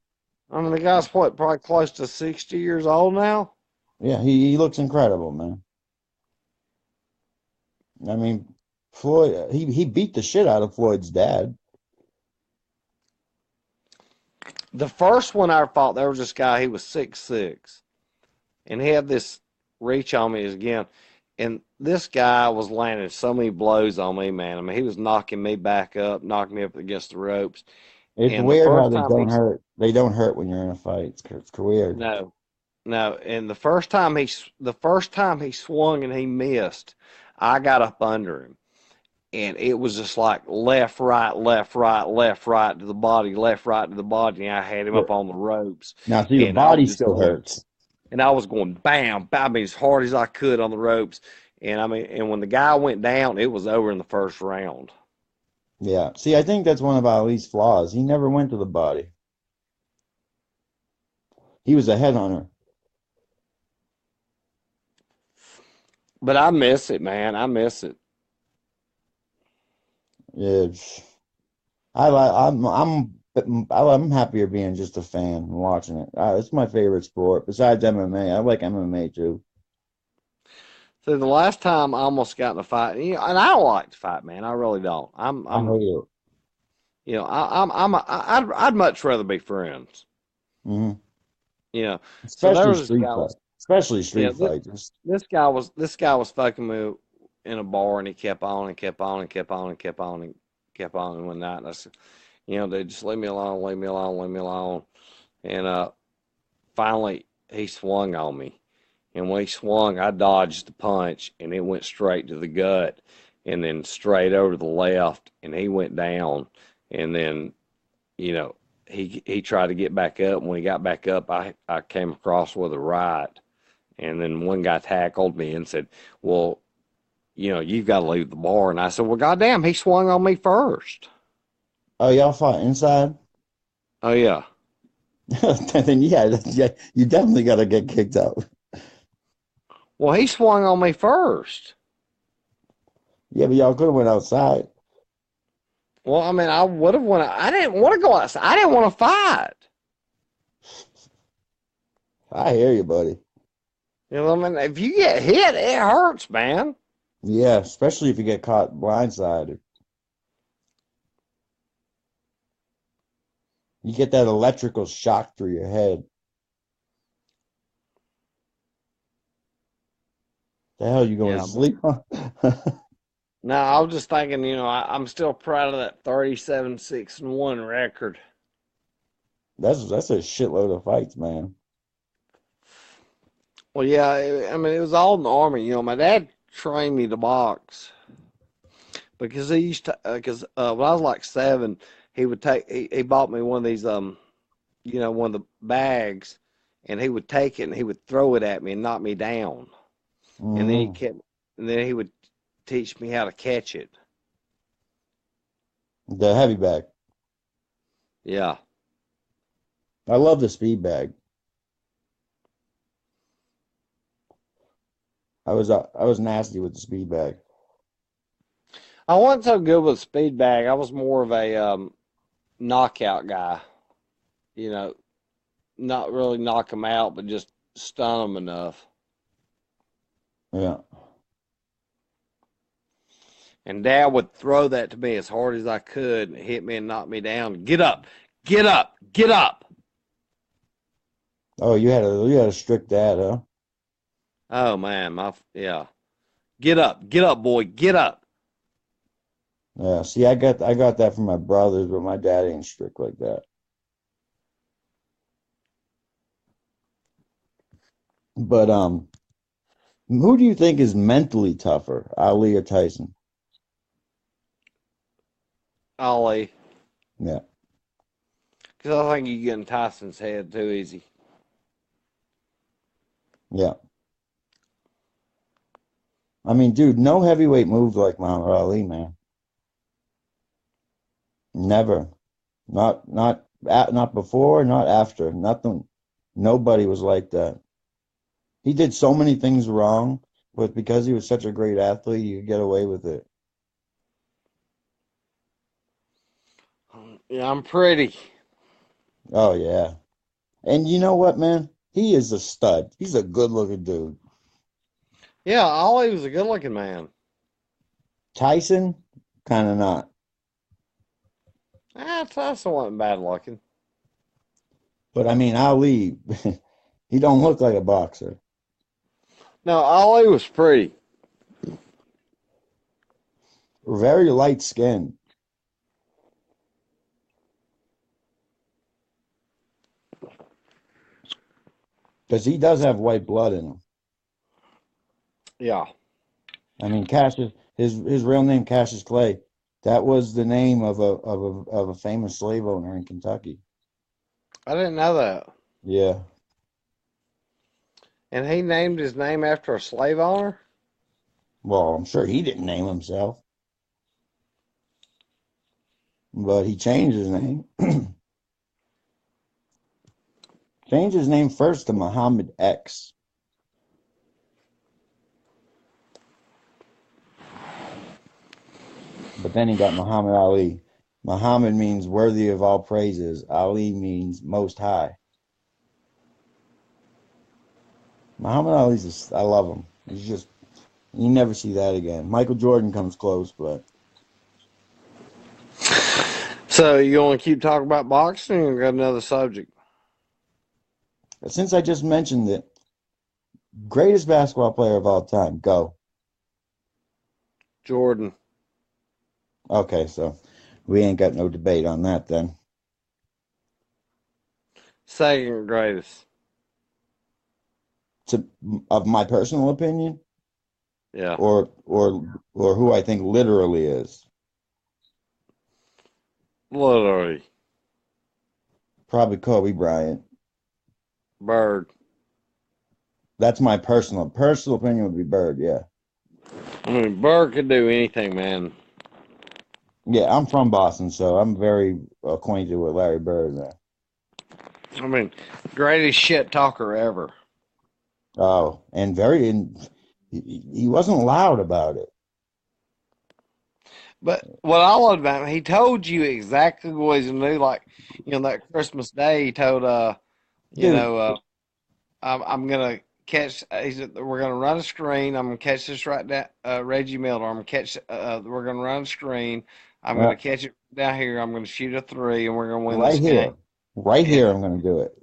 I mean, the guy's what, probably close to 60 years old now. Yeah, he looks incredible, man. I mean, Floyd, he beat the shit out of Floyd's dad. The first one I fought, there was this guy. He was 6'6", and he had this reach on me again. And this guy was landing so many blows on me, man. I mean, he was knocking me back up, knocking me up against the ropes. It's And the weird how first they time don't hurt. They don't hurt when you're in a fight. It's weird. no, no. And the first time he swung and he missed, I got up under him, and it was just like left, right, left, right, left, right to the body, left, right to the body. And I had him But up on the ropes, now, see, the and I was body just still going, hurts. and I was going bam, bam, as hard as I could on the ropes. And I mean, and when the guy went down, it was over in the first round. Yeah. See, I think that's one of Ali's flaws. He never went to the body. He was a headhunter. But I miss it, man. I miss it. Yeah. I'm happier being just a fan and watching it. It's my favorite sport besides MMA. I like MMA too. So the last time I almost got in a fight, and I don't like to fight, man. I really don't. I hate it. I'd much rather be friends. Hmm. You know, so there Especially was this street guy fight. was Especially yeah street this fights. this guy was fucking me in a bar, and he kept on and kept on and kept on and kept on and kept on. And one night, and I said, you know, they just leave me alone, leave me alone, leave me alone. And finally, he swung on me. And when he swung, I dodged the punch, and it went straight to the gut, and then straight over to the left, and he went down. And then, you know, he tried to get back up. When he got back up, I came across with a right, and then one guy tackled me and said, "Well, you know, you've got to leave the bar." And I said, "Well, goddamn, he swung on me first." Oh, y'all fought inside? Oh yeah. Then yeah, you definitely got to get kicked out. Well, he swung on me first. Yeah, but y'all could have went outside. Well, I mean, I would have won. I didn't want to go outside. I didn't want to fight. I hear you, buddy. You know what I mean? If you get hit, it hurts, man. Yeah, especially if you get caught blindsided. You get that electrical shock through your head. The hell you going to Yeah. sleep on? No, I was just thinking, you know, I'm still proud of that 37-6-1 record. That's a shitload of fights, man. Well, yeah, I mean, it was all in the army. You know, my dad trained me to box because he used to, because when I was like 7, he bought me one of these, you know, one of the bags, and he would take it and he would throw it at me and knock me down. And then Hmm. he would teach me how to catch it. The heavy bag. Yeah. I love the speed bag. I was nasty with the speed bag. I wasn't so good with speed bag. I was more of a knockout guy. You know, not really knock them out, but just stun them enough. Yeah. And Dad would throw that to me as hard as I could and hit me and knock me down. Get up, get up, get up. Oh, you had a strict dad, huh? Oh man, yeah. Get up, boy, get up. Yeah. See, I got that from my brothers, but my dad ain't strict like that. But who do you think is mentally tougher, Ali or Tyson? Ollie, Yeah. because I think you get in Tyson's head too easy. Yeah. I mean, dude, no heavyweight moved like Muhammad Ali, man. Never. Not before, not after. Nothing. Nobody was like that. He did so many things wrong, but because he was such a great athlete, you could get away with it. Yeah, I'm pretty. Oh yeah. And you know what, man? He is a stud. He's a good-looking dude. Yeah, Ollie was a good looking man. Tyson, kind of not. Tyson wasn't bad looking. But I mean, Ali, he don't look like a boxer. No, Ollie was pretty. Very light skin, because he does have white blood in him. Yeah. I mean, Cassius, his real name Cassius Clay. That was the name of a famous slave owner in Kentucky. I didn't know that. Yeah. And he named his name after a slave owner? Well, I'm sure he didn't name himself, but he changed his name. Changed his name first to Muhammad X, but then he got Muhammad Ali. Muhammad means worthy of all praises. Ali means most high. Muhammad Ali's just, I love him. He's just, you never see that again. Michael Jordan comes close, but So you want to keep talking about boxing or got another subject? Since I just mentioned it, greatest basketball player of all time. Go. Jordan. Okay, so we ain't got no debate on that then. Second greatest. To, of my personal opinion, Yeah. or who I think literally is. Literally. Probably Kobe Bryant. Bird. That's my personal opinion would be Bird, yeah. I mean, Bird could do anything, man. Yeah, I'm from Boston, so I'm very acquainted with Larry Bird, man. I mean, greatest shit talker ever. Oh, and he wasn't loud about it. But what I loved about him, he told you exactly what he's gonna do. Like, that Christmas Day, he told you Dude, know, I'm gonna catch. He said we're gonna run a screen. I'm gonna catch this right down, Reggie Miller. I'm gonna catch. We're gonna run a screen. I'm uh, gonna catch it down here. I'm gonna shoot a three, and we're gonna win right this game. here. Right And here I'm gonna do it.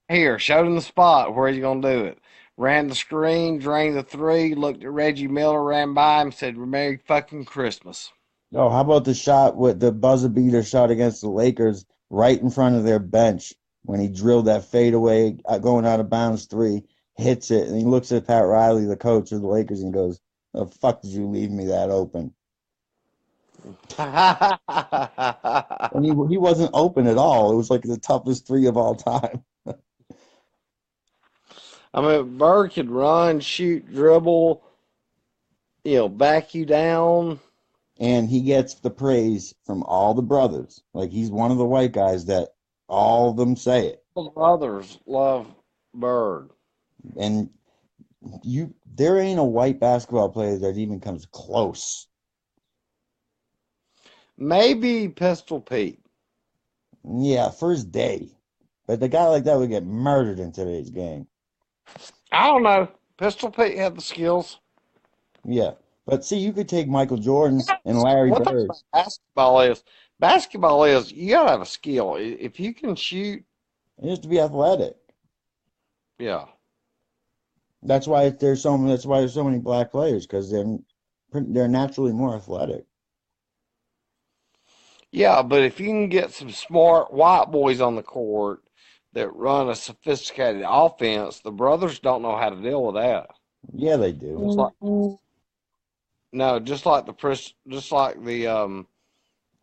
here, showed him the spot where he's gonna do it. Ran the screen, drained the three. Looked at Reggie Miller, ran by him, said, "Merry fucking Christmas." Oh, how about the shot with the buzzer beater shot against the Lakers right in front of their bench when he drilled that fadeaway going out of bounds three, hits it, and he looks at Pat Riley, the coach of the Lakers, and goes, "The fuck did you leave me that open?" And he wasn't open at all. It was like the toughest three of all time. I mean, Bird could run, shoot, dribble, back you down. And he gets the praise from all the brothers. Like he's one of the white guys that all of them say it. All the brothers love Bird. And there ain't a white basketball player that even comes close. Maybe Pistol Pete. Yeah, first day. But the guy like that would get murdered in today's game. I don't know. Pistol Pete had the skills. Yeah. But see, you could take Michael Jordan and Larry One thing Bird about basketball is you gotta have a skill. If you can shoot, and just to be athletic. yeah, That's why there's so many black players because they're naturally more athletic. yeah. But if you can get some smart white boys on the court that run a sophisticated offense, the brothers don't know how to deal with that. Yeah, they do. Just like no, just like the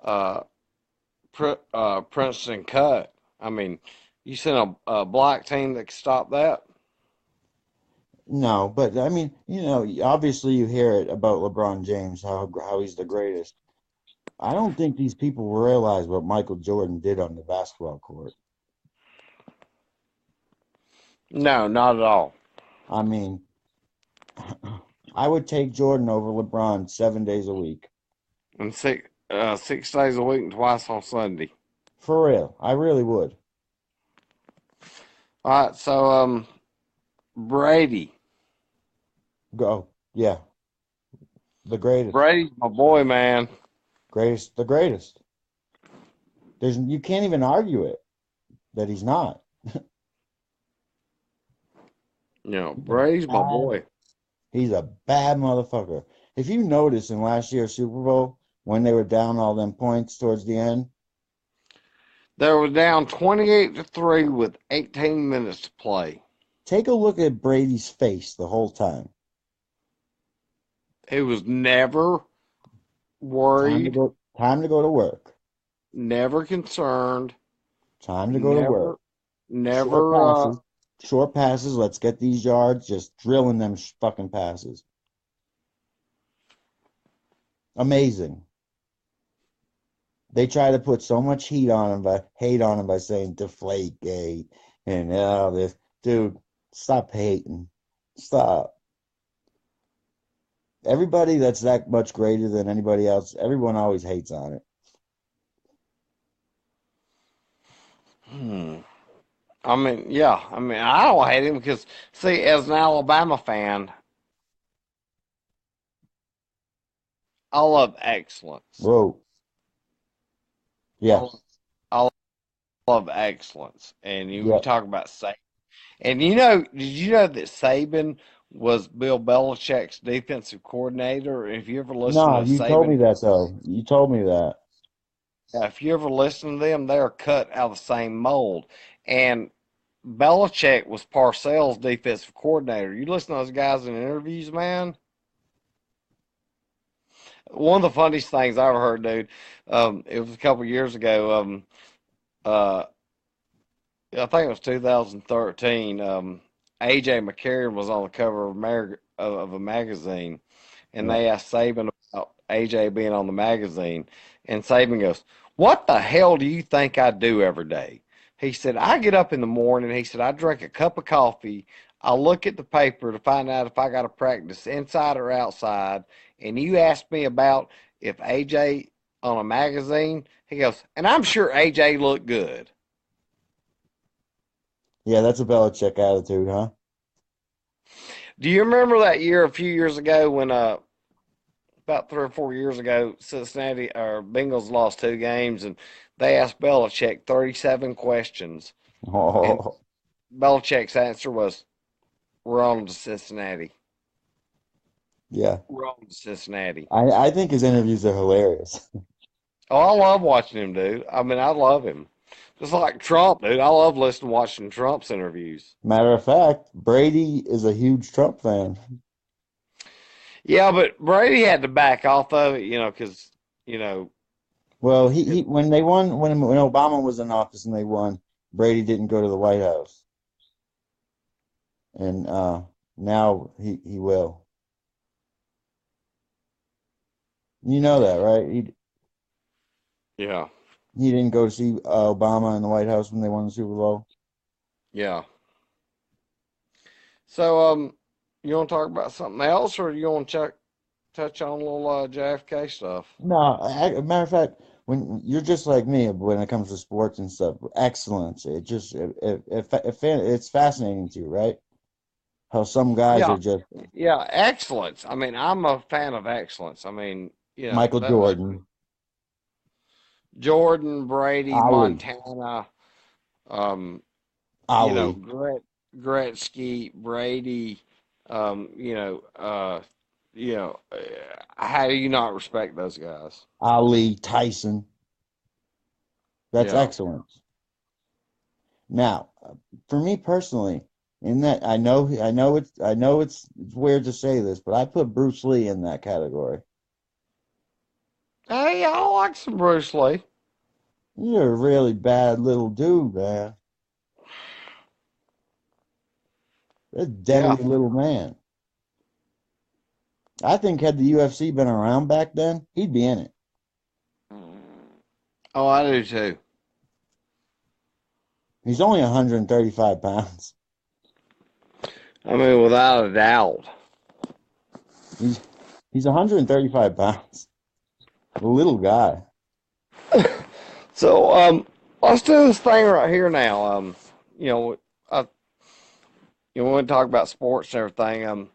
uh, Princeton cut. I mean, you sent a black team that could stop that. No, but I mean, obviously you hear it about LeBron James, how he's the greatest. I don't think these people realize what Michael Jordan did on the basketball court. No, not at all. I mean, I would take Jordan over LeBron 7 days a week. And 6 days a week and twice on Sunday. For real. I really would. All right, so Brady. Go. Yeah. The greatest. Brady's my boy, man. Greatest. The greatest. You can't even argue it that he's not. He's a Brady's my bad, boy. he's a bad motherfucker. If you notice in last year's Super Bowl, when they were down all them points towards the end, They were down 28-3 with 18 minutes to play. take a look at Brady's face the whole time. He was never worried, Time to go to work. never concerned, Time to go to work. never, Short never. passes. Short passes. Let's get these yards. Just drilling them fucking passes. Amazing. They try to put so much hate on him by saying deflate gate and all this. Dude, stop hating. Stop. Everybody that's that much greater than anybody else, everyone always hates on it. Hmm. I mean, yeah. I mean, I don't hate him because, see, as an Alabama fan, I love excellence. Whoa. I Yeah. love, I love excellence. And you Yeah. talk about safety. And did you know that Saban was Bill Belichick's defensive coordinator? If you ever listen No, to you told me Saban, that though. You told me that. if you ever listen to them, they're cut out of the same mold. And Belichick was Parcells' defensive coordinator. You listen to those guys in interviews, man. One of the funniest things I ever heard, dude. It was a couple years ago. Uh, I think it was 2013. AJ McCarron was on the cover of a magazine, and Yeah. they asked Saban about AJ being on the magazine, and Saban goes, "What the hell do you think I do every day?" He said, "I get up in the morning." He said, "I drink a cup of coffee. I look at the paper to find out if I got to practice inside or outside. And you asked me about if AJ on a magazine." He goes, "And I'm sure AJ looked good." Yeah, that's a Belichick attitude, huh? Do you remember that year a few years ago when about 3 or 4 years ago, Cincinnati or Bengals lost 2 games, and they asked Belichick 37 questions, and Oh, Belichick's answer was, "We're on to Cincinnati. yeah. We're on to Cincinnati." I think his interviews are hilarious. Oh, I love watching him, dude. I mean, I love him. Just like Trump, dude. I love listening to watching Trump's interviews. Matter of fact, Brady is a huge Trump fan. Yeah, but Brady had to back off of it, because you know, Well, it, he when they won when Obama was in office and they won, Brady didn't go to the White House, and now he will. You know that, right? yeah, He didn't go to see Obama in the White House when they won the Super Bowl. yeah. So, you want to talk about something else, or you want to touch on a little JFK stuff? No, matter of fact, when you're just like me when it comes to sports and stuff, excellence. It's fascinating to you, right? How some guys Yeah, are just yeah, excellence. I mean, I'm a fan of excellence. I mean, Michael that Jordan, Jordan, Brady, Ali, Montana, um, Ali, Gretzky, Brady, um, you know, uh, how do you not respect those guys? Ali, Tyson. That's Yeah, excellence. Now, for me personally, in that I know it's weird to say this, but I put Bruce Lee in that category. hey, I like some Bruce Lee. You're a really bad little dude, man. A Yeah. deadly little man. I think had the UFC been around back then, he'd be in it. Oh, I do too. He's only 135 pounds. I mean, without a doubt. He's he's 135 pounds. A little guy. So, let's do this thing right here now. You know, I, we want to talk about sports and everything.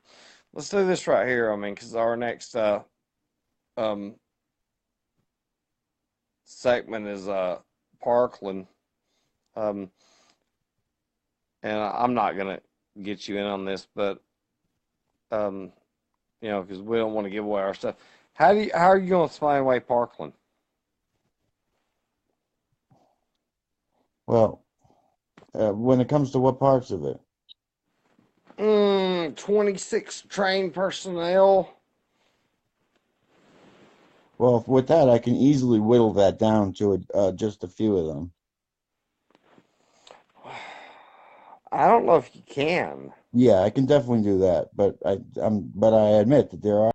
Let's do this right here. I mean, because our next um segment is Parkland. Um, and I'm not gonna get you in on this, but um, because we don't want to give away our stuff. How are you gonna explain away Parkland? Well, when it comes to what parts of it? 26 trained personnel. Well, with that, I can easily whittle that down to just a few of them. I don't know if you can. Yeah, I can definitely do that, but I admit that there are